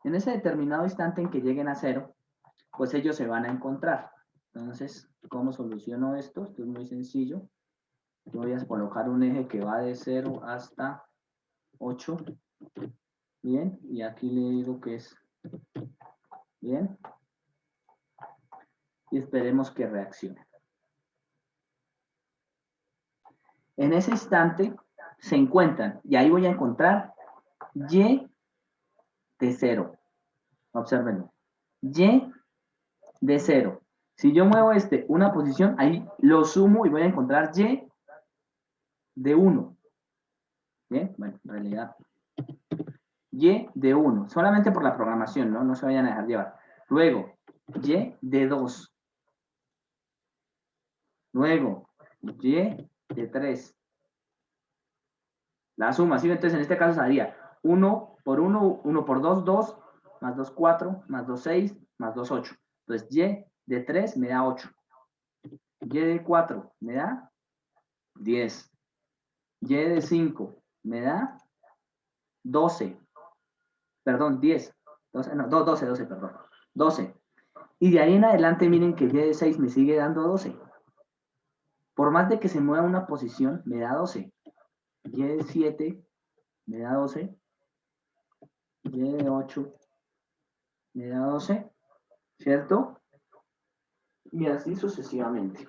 En ese determinado instante en que lleguen a 0, pues ellos se van a encontrar. Entonces, ¿cómo soluciono esto? Esto es muy sencillo. Yo voy a colocar un eje que va de 0 hasta 8. Bien, y aquí le digo que es bien. Y esperemos que reaccione. En ese instante se encuentran, y ahí voy a encontrar y de 0. Obsérvenlo. Y de 0. Si yo muevo una posición, ahí lo sumo y voy a encontrar y de 1. Bien, bueno, en realidad y de 1, solamente por la programación, ¿no? No se vayan a dejar llevar. Luego, y de 2. Luego, y de 3. La suma, ¿sí? Entonces en este caso sería 1 por 1, 1 por 2, 2, más 2, 4, más 2, 6, más 2, 8. Entonces y de 3 me da 8. Y de 4 me da 10. Y de 5 me da 12. Perdón, 10. 12, no, 12, perdón. 12. Y de ahí en adelante, miren que y de 6 me sigue dando 12. Por más de que se mueva una posición, me da 12. Y de 7 me da 12. Y de 8 me da 12. ¿Cierto? Y así sucesivamente.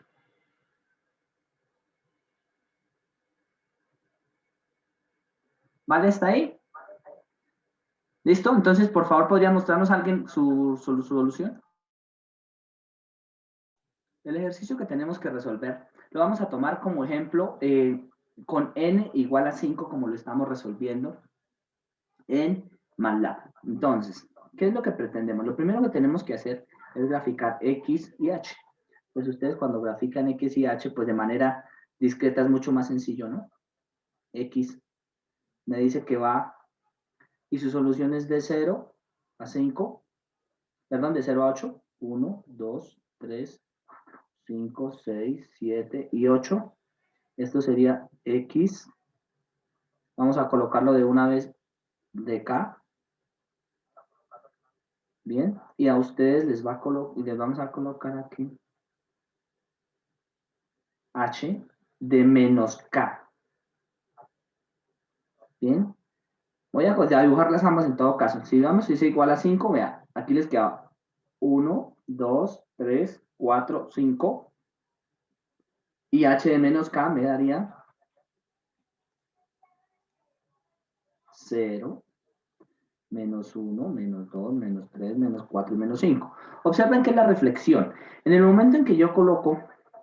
¿Vale? ¿Está ahí? ¿Listo? Entonces, por favor, ¿podría mostrarnos alguien su solución? El ejercicio que tenemos que resolver lo vamos a tomar como ejemplo con n igual a 5 como lo estamos resolviendo en MATLAB. Entonces, ¿qué es lo que pretendemos? Lo primero que tenemos que hacer es graficar x y h. Pues ustedes cuando grafican x y h, pues de manera discreta es mucho más sencillo, ¿no? X me dice que va, y su solución es de 0 a 5, perdón, de 0 a 8, 1, 2, 3, 5, 6, 7 y 8. Esto sería x. Vamos a colocarlo de una vez de K. Bien. Y a ustedes les vamos a colocar aquí h de menos K. Bien. Voy a dibujarlas ambas en todo caso. Si vamos, si es igual a 5, vea, aquí les queda 1, 2, 3, 4, 5. Y h de menos K me daría 0, menos 1, menos 2, menos 3, menos 4 y menos 5. Observen que es la reflexión. En el momento en que yo coloco,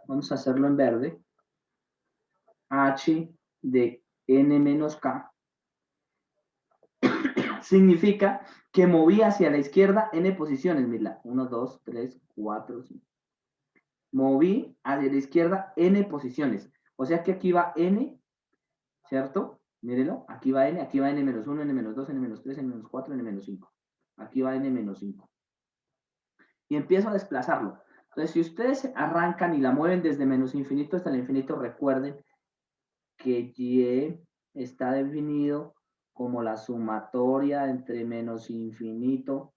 vamos a hacerlo en verde, h de n menos K, significa que moví hacia la izquierda n posiciones, mira, 1, 2, 3, 4, 5. Moví hacia la izquierda n posiciones. O sea que aquí va n, ¿cierto? Mírenlo, aquí va n menos 1, n menos 2, n menos 3, n menos 4, n menos 5. Aquí va n menos 5. Y empiezo a desplazarlo. Entonces, si ustedes arrancan y la mueven desde menos infinito hasta el infinito, recuerden que y está definido como la sumatoria entre menos infinito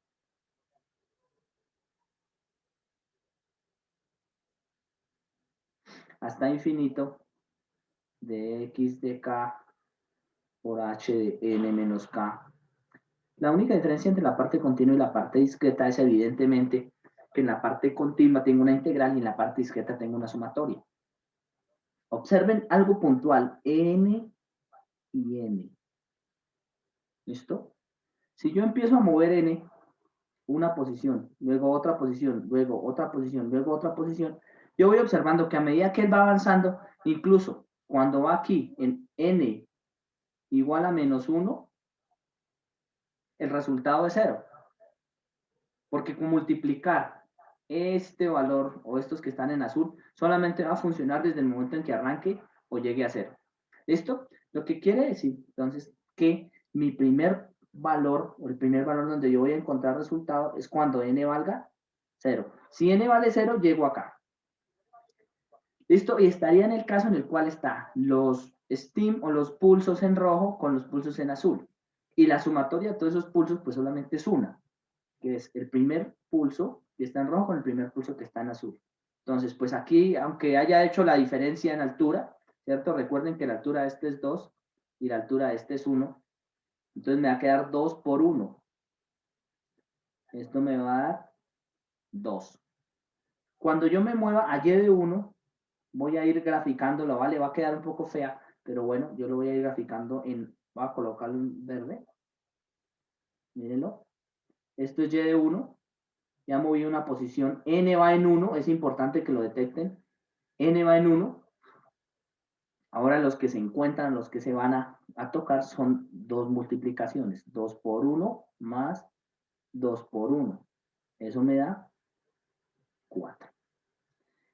hasta infinito de x de k por h de n menos k. La única diferencia entre la parte continua y la parte discreta es evidentemente que en la parte continua tengo una integral y en la parte discreta tengo una sumatoria. Observen algo puntual, n y n. ¿Listo? Si yo empiezo a mover n, una posición, luego otra posición, luego otra posición, luego otra posición, yo voy observando que a medida que él va avanzando, incluso cuando va aquí en n igual a menos 1, el resultado es 0. Porque con multiplicar este valor o estos que están en azul, solamente va a funcionar desde el momento en que arranque o llegue a 0. ¿Listo? Lo que quiere decir, entonces, que mi primer valor, o el primer valor donde yo voy a encontrar resultado, es cuando n valga 0. Si n vale 0, llego acá. ¿Listo? Y estaría en el caso en el cual está los STEAM o los pulsos en rojo con los pulsos en azul. Y la sumatoria de todos esos pulsos, pues solamente es una, que es el primer pulso que está en rojo con el primer pulso que está en azul. Entonces, pues aquí, aunque haya hecho la diferencia en altura, ¿cierto? Recuerden que la altura de este es 2 y la altura de este es 1. Entonces me va a quedar 2 por 1. Esto me va a dar 2. Cuando yo me mueva a y de 1, voy a ir graficándolo, ¿vale? Va a quedar un poco fea, pero bueno, yo lo voy a ir graficando en... Voy a colocarlo en verde. Mírenlo. Esto es y de 1. Ya moví una posición. N va en 1. Es importante que lo detecten. N va en 1. Ahora los que se encuentran, los que se van a tocar son dos multiplicaciones. 2 por 1 más 2 por 1. Eso me da 4.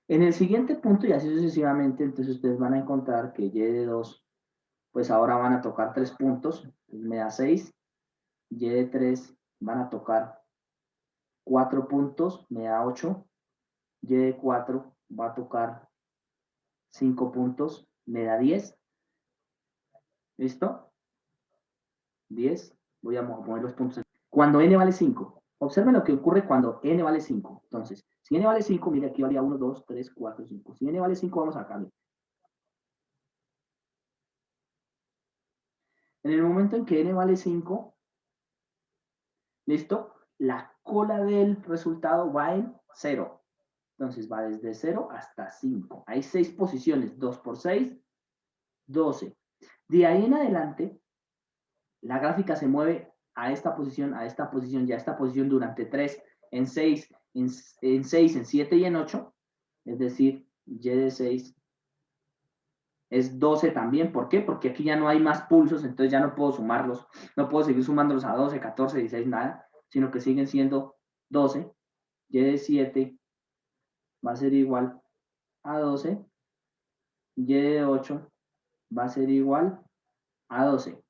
En el siguiente punto, y así sucesivamente, entonces ustedes van a encontrar que y de 2, pues ahora van a tocar 3 puntos. Me da 6. Y de 3 van a tocar 4 puntos. Me da 8. Y de 4 va a tocar 5 puntos. Me da 10. ¿Listo? 10. Voy a poner los puntos. Cuando n vale 5. Observen lo que ocurre cuando n vale 5. Entonces, si n vale 5, mire, aquí valía 1, 2, 3, 4, 5. Si n vale 5, vamos a cambiar. En el momento en que n vale 5, ¿listo? La cola del resultado va en 0. Entonces, va desde 0 hasta 5. Hay 6 posiciones. 2 por 6, 12. De ahí en adelante, la gráfica se mueve a esta posición, y a esta posición durante 3, en 6, en 6, en 7 y en 8. Es decir, y de 6 es 12 también. ¿Por qué? Porque aquí ya no hay más pulsos, entonces ya no puedo sumarlos. No puedo seguir sumándolos a 12, 14, 16, nada, sino que siguen siendo 12. Y de 7 va a ser igual a 12. Y de 8 va a ser igual a 12.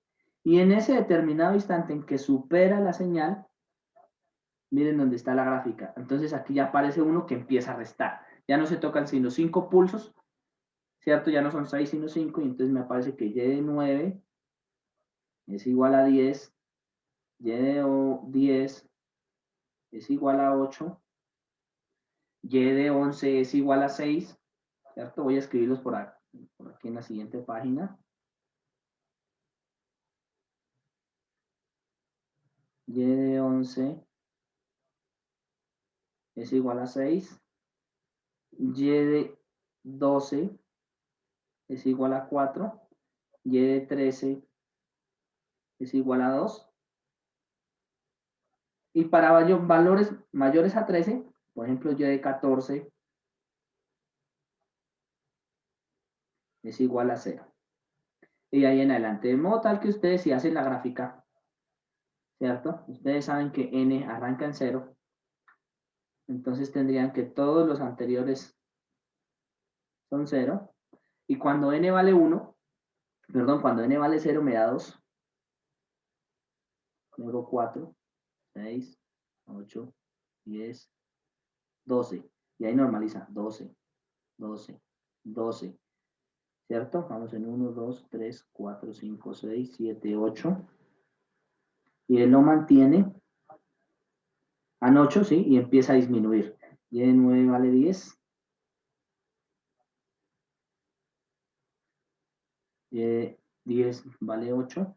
Y en ese determinado instante en que supera la señal, miren dónde está la gráfica. Entonces aquí ya aparece uno que empieza a restar. Ya no se tocan sino 5 pulsos, ¿cierto? Ya no son 6 sino 5, y entonces me aparece que y de 9 es igual a 10, y de 10 es igual a 8, y de 11 es igual a 6, ¿cierto? Voy a escribirlos por aquí en la siguiente página. Y de 11 es igual a 6, y de 12 es igual a 4, y de 13 es igual a 2. Y para valores mayores a 13, por ejemplo, y de 14 es igual a 0. Y ahí en adelante, de modo tal que ustedes, si hacen la gráfica, ¿cierto? Ustedes saben que n arranca en 0. Entonces tendrían que todos los anteriores son 0. Y cuando n vale 1, perdón, cuando n vale 0 me da 2. Luego 4, 6, 8, 10, 12. Y ahí normaliza. 12, 12, 12. ¿Cierto? Vamos en 1, 2, 3, 4, 5, 6, 7, 8. Y él lo mantiene en 8, ¿sí? Y empieza a disminuir. Y de 9 vale 10. Y de 10 vale 8.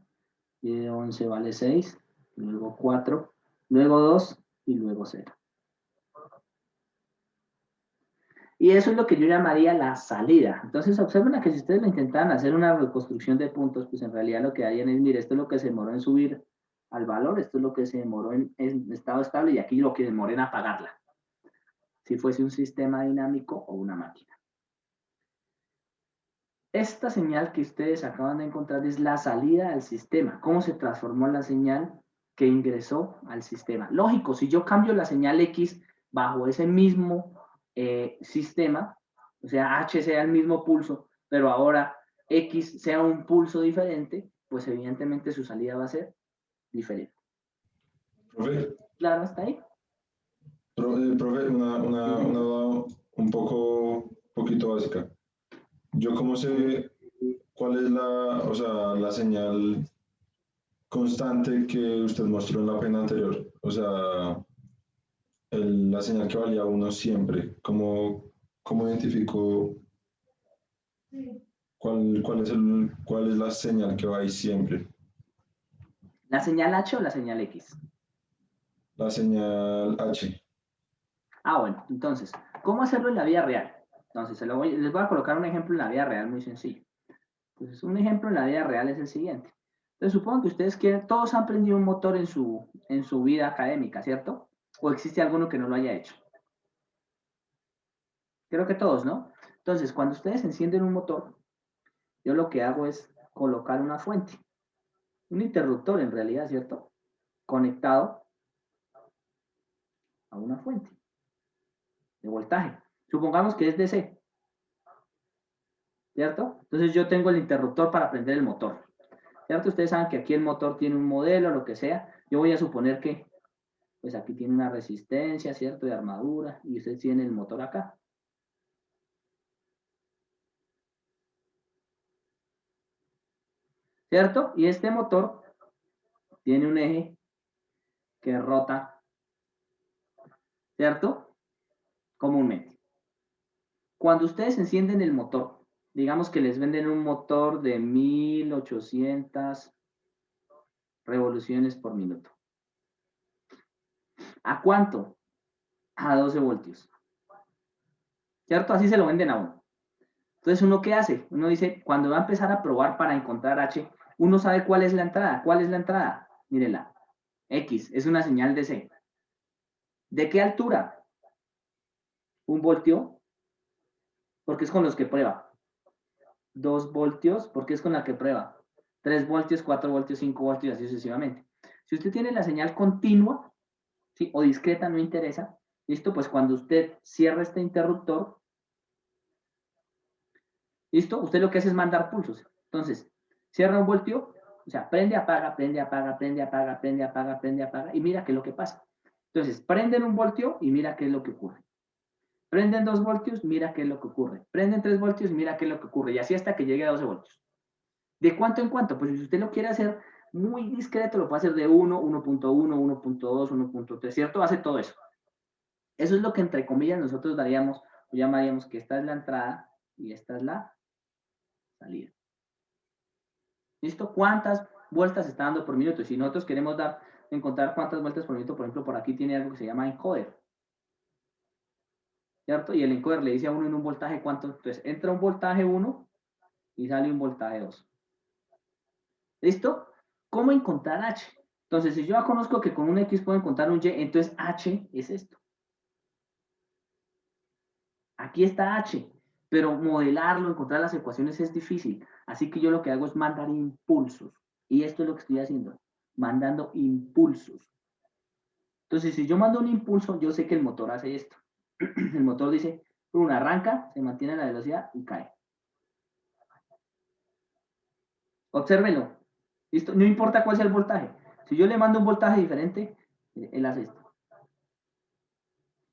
Y de 11 vale 6. Luego 4. Luego 2. Y luego 0. Y eso es lo que yo llamaría la salida. Entonces, observen que si ustedes me intentaran hacer una reconstrucción de puntos, pues en realidad lo que harían es, mire, esto es lo que se demoró en subir al valor, esto es lo que se demoró en estado estable, y aquí lo que demoró en apagarla, si fuese un sistema dinámico o una máquina. Esta señal que ustedes acaban de encontrar es la salida del sistema, cómo se transformó la señal que ingresó al sistema. Lógico, si yo cambio la señal X bajo ese mismo sistema, o sea, H sea el mismo pulso, pero ahora X sea un pulso diferente, pues evidentemente su salida va a ser diferente. Profe, Claro, hasta ahí. profe, una duda un poquito básica. ¿Yo cómo sé cuál es o sea, la señal constante que usted mostró en la pena anterior? O sea, la señal que valía 1 siempre. ¿Cómo identifico cuál es la señal que va ahí siempre? ¿La señal H o la señal X? La señal H. Ah, bueno, entonces, ¿cómo hacerlo en la vida real? Entonces, les voy a colocar un ejemplo en la vida real muy sencillo. Entonces, un ejemplo en la vida real es el siguiente. Entonces, supongo que ustedes todos han prendido un motor en su vida académica, ¿cierto? ¿O existe alguno que no lo haya hecho? Creo que todos, ¿no? Entonces, cuando ustedes encienden un motor, yo lo que hago es colocar una fuente, un interruptor en realidad, ¿cierto? Conectado a una fuente de voltaje. Supongamos que es DC, ¿cierto? Entonces yo tengo el interruptor para prender el motor, ¿cierto? Ustedes saben que aquí el motor tiene un modelo, lo que sea. Yo voy a suponer que, pues aquí tiene una resistencia, ¿cierto? De armadura, y ustedes tienen el motor acá. ¿Cierto? Y este motor tiene un eje que rota, ¿cierto? Comúnmente. Cuando ustedes encienden el motor, digamos que les venden un motor de 1800 revoluciones por minuto. ¿A cuánto? A 12 voltios. ¿Cierto? Así se lo venden a uno. Entonces, ¿uno qué hace? Uno dice, cuando va a empezar a probar para encontrar H, uno sabe cuál es la entrada. ¿Cuál es la entrada? Mírela. X, es una señal DC. ¿De qué altura? 1 voltio, porque es con los que prueba. 2 voltios, porque es con la que prueba. 3 voltios, 4 voltios, 5 voltios, así sucesivamente. Si usted tiene la señal continua, ¿sí? O discreta, no interesa, ¿listo? Pues cuando usted cierra este interruptor, ¿listo? Usted lo que hace es mandar pulsos. Entonces, cierra 1 voltio, o sea, prende, apaga, prende, apaga, prende, apaga, prende, apaga, prende, apaga, y mira qué es lo que pasa. Entonces, prenden 1 voltio y mira qué es lo que ocurre. Prenden 2 voltios, mira qué es lo que ocurre. Prenden 3 voltios, mira qué es lo que ocurre. Y así hasta que llegue a 12 voltios. ¿De cuánto en cuánto? Pues si usted lo quiere hacer muy discreto, lo puede hacer de 1, 1.1, 1.2, 1.3, ¿cierto? Hace todo eso. Eso es lo que entre comillas nosotros daríamos, o llamaríamos que esta es la entrada y esta es la salida. ¿Listo? ¿Cuántas vueltas está dando por minuto? Si nosotros queremos encontrar cuántas vueltas por minuto, por ejemplo, por aquí tiene algo que se llama encoder. ¿Cierto? Y el encoder le dice a uno en un voltaje cuánto. Entonces, entra un voltaje 1 y sale un voltaje 2. ¿Listo? ¿Cómo encontrar H? Entonces, si yo ya conozco que con un X puedo encontrar un Y, entonces H es esto. Aquí está H, pero modelarlo, encontrar las ecuaciones es difícil. Así que yo lo que hago es mandar impulsos. Y esto es lo que estoy haciendo, mandando impulsos. Entonces, si yo mando un impulso, yo sé que el motor hace esto. El motor dice, arranca, se mantiene a la velocidad y cae. Obsérvenlo. ¿Listo? No importa cuál sea el voltaje. Si yo le mando un voltaje diferente, él hace esto.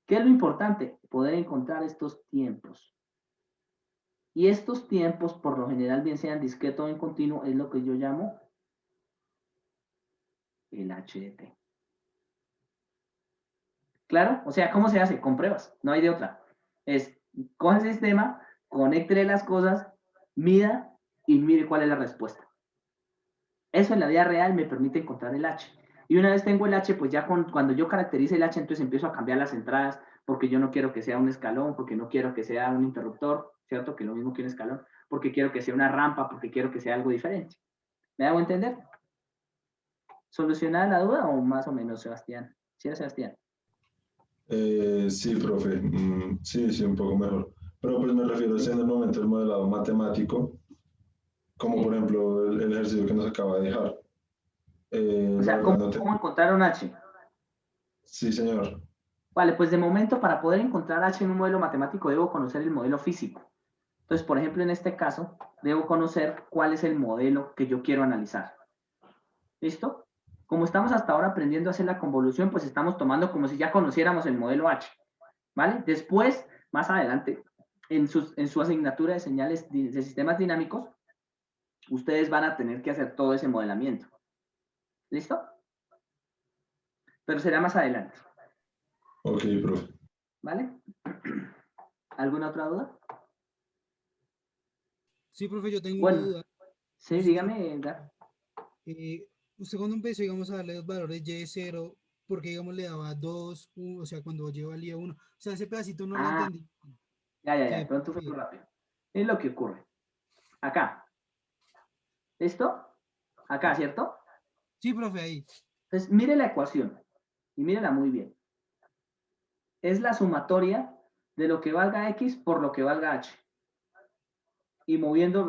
¿Qué es lo importante? Poder encontrar estos tiempos. Y estos tiempos, por lo general, bien sean discretos o en continuo, es lo que yo llamo el HDT. ¿Claro? O sea, ¿cómo se hace? Con pruebas. No hay de otra. Es, coge el sistema, conéctele las cosas, mida y mire cuál es la respuesta. Eso en la vida real me permite encontrar el H. Y una vez tengo el H, pues ya cuando yo caracterice el H, entonces empiezo a cambiar las entradas, porque yo no quiero que sea un escalón, porque no quiero que sea un interruptor, ¿cierto? Que lo mismo que un escalón, porque quiero que sea una rampa, porque quiero que sea algo diferente. ¿Me hago entender? ¿Solucionada la duda o más o menos, Sebastián? ¿Sí era Sebastián? Sí, profe. Sí, un poco mejor. Pero pues me refiero a en el momento del modelado matemático, como por ejemplo el ejercicio que nos acaba de dejar. O sea, ¿cómo encontrar un H? Sí, señor. Vale, pues de momento para poder encontrar H en un modelo matemático debo conocer el modelo físico. Entonces, por ejemplo, en este caso, debo conocer cuál es el modelo que yo quiero analizar. ¿Listo? Como estamos hasta ahora aprendiendo a hacer la convolución, pues estamos tomando como si ya conociéramos el modelo H. ¿Vale? Después, más adelante, en su asignatura de señales de sistemas dinámicos, ustedes van a tener que hacer todo ese modelamiento. ¿Listo? Pero será más adelante. Ok, profe. ¿Vale? ¿Alguna otra duda? Sí, profe, yo tengo una Bueno, duda. sí, dígame, Edgar. Usted cuando empezó, digamos, a darle los valores y de 0, porque, digamos, le daba 2, o sea, cuando valía 1, o sea, ese pedacito no lo Ah, entendí. ya, Que, pronto fue muy rápido. Es lo que ocurre. Acá. ¿Listo? Acá, ¿cierto? sí, profe, ahí. Entonces, mire la ecuación. Y mírela muy bien. Es la sumatoria de lo que valga X por lo que valga H. Y moviendo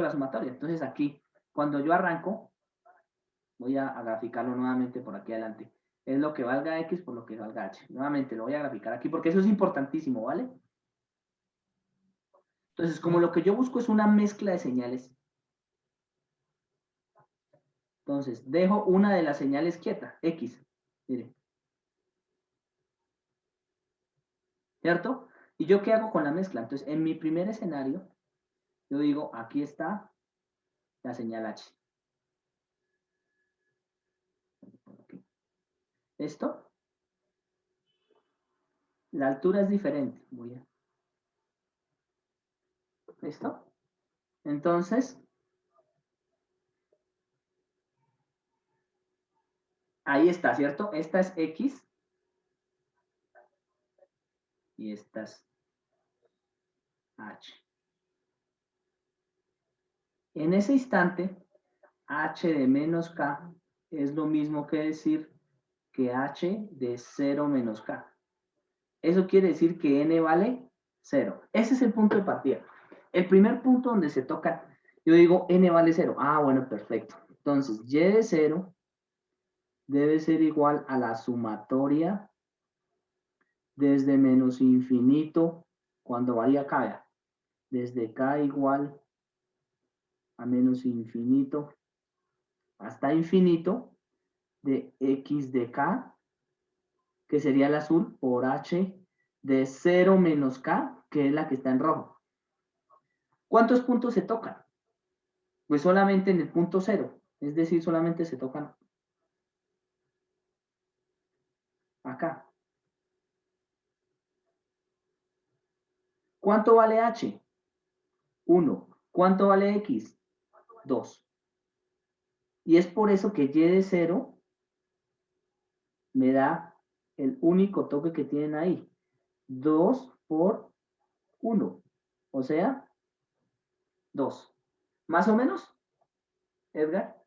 la sumatoria. Entonces, aquí, cuando yo arranco, voy a graficarlo nuevamente por aquí adelante. Es lo que valga X por lo que valga H. Nuevamente lo voy a graficar aquí porque eso es importantísimo, ¿vale? Entonces, como lo que yo busco es una mezcla de señales, entonces dejo una de las señales quieta, X. Mire. ¿Cierto? ¿Y yo qué hago con la mezcla? Entonces, en mi primer escenario, yo digo, aquí está la señal H. ¿Esto? La altura es diferente. ¿Listo? Entonces, ahí está, ¿cierto? Esta es X y esta es H. En ese instante, H de menos K es lo mismo que decir que H de 0 menos K. Eso quiere decir que N vale 0. Ese es el punto de partida. El primer punto donde se toca, yo digo N vale 0. Ah, bueno, perfecto. Entonces, Y de 0 debe ser igual a la sumatoria desde menos infinito cuando vaya K. Desde K igual a menos infinito hasta infinito de X de K, que sería el azul, por H de 0 menos K, que es la que está en rojo. ¿Cuántos puntos se tocan? Pues solamente en el punto 0, es decir, solamente se tocan acá. ¿Cuánto vale H? 1. ¿Cuánto vale X? 2. Y es por eso que Y de 0 me da el único toque que tienen ahí. 2 por 1. O sea, 2. ¿Más o menos, Edgar?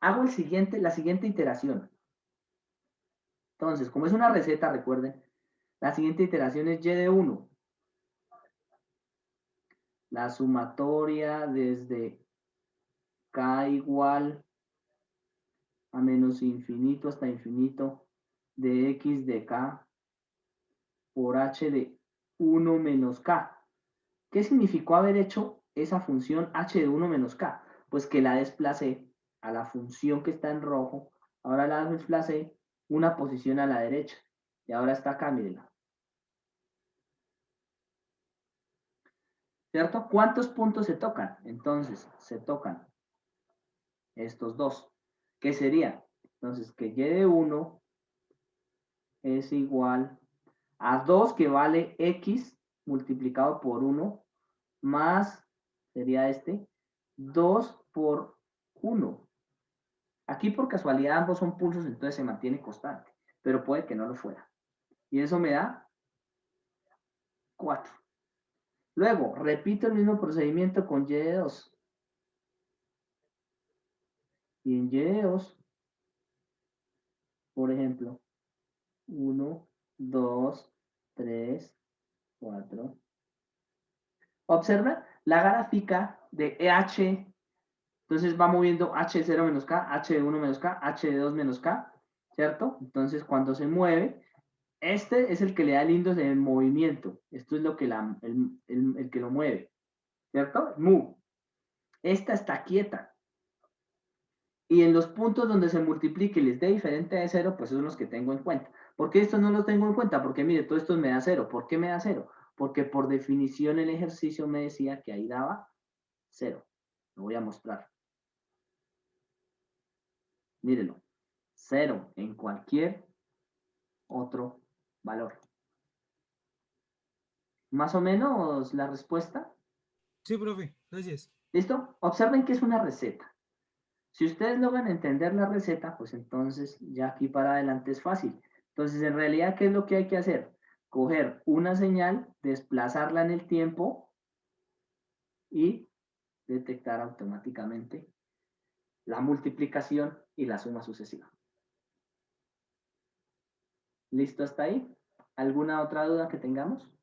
Hago la siguiente iteración. Entonces, como es una receta, recuerden, la siguiente iteración es Y de 1. La sumatoria desde K igual a menos infinito hasta infinito de X de K por H de 1 menos K. ¿Qué significó haber hecho esa función H de 1 menos K? Pues que la desplacé a la función que está en rojo, ahora la desplacé una posición a la derecha, y ahora está acá, mírenla. ¿Cierto? ¿Cuántos puntos se tocan? Entonces, se tocan estos dos. ¿Qué sería? Entonces, que Y de 1 es igual a 2, que vale X multiplicado por 1, más, sería 2 por 1. Aquí por casualidad ambos son pulsos, entonces se mantiene constante, pero puede que no lo fuera. Y eso me da 4. Luego, repito el mismo procedimiento con Y de 2. Y en Y de 2, por ejemplo, 1, 2, 3, 4. Observa la gráfica de H. Entonces va moviendo H de 0 menos K, H de 1 menos K, H de 2 menos K, ¿cierto? Entonces cuando se mueve, este es el que le da el índice de movimiento. Esto es lo que el que lo mueve. ¿cierto? Mu. Esta está quieta. Y en los puntos donde se multiplique y les dé diferente de 0, pues esos son los que tengo en cuenta. ¿Por qué estos no los tengo en cuenta? Porque mire, todo esto me da 0. ¿Por qué me da 0? Porque por definición el ejercicio me decía que ahí daba 0. Lo voy a mostrar. Mírenlo. 0 en cualquier otro valor. ¿Más o menos la respuesta? Sí, profe, gracias. ¿Listo? Observen que es una receta. Si ustedes logran entender la receta, pues entonces ya aquí para adelante es fácil. Entonces, en realidad, ¿qué es lo que hay que hacer? Coger una señal, desplazarla en el tiempo y detectar automáticamente la multiplicación y la suma sucesiva. ¿Listo hasta ahí? ¿Alguna otra duda que tengamos?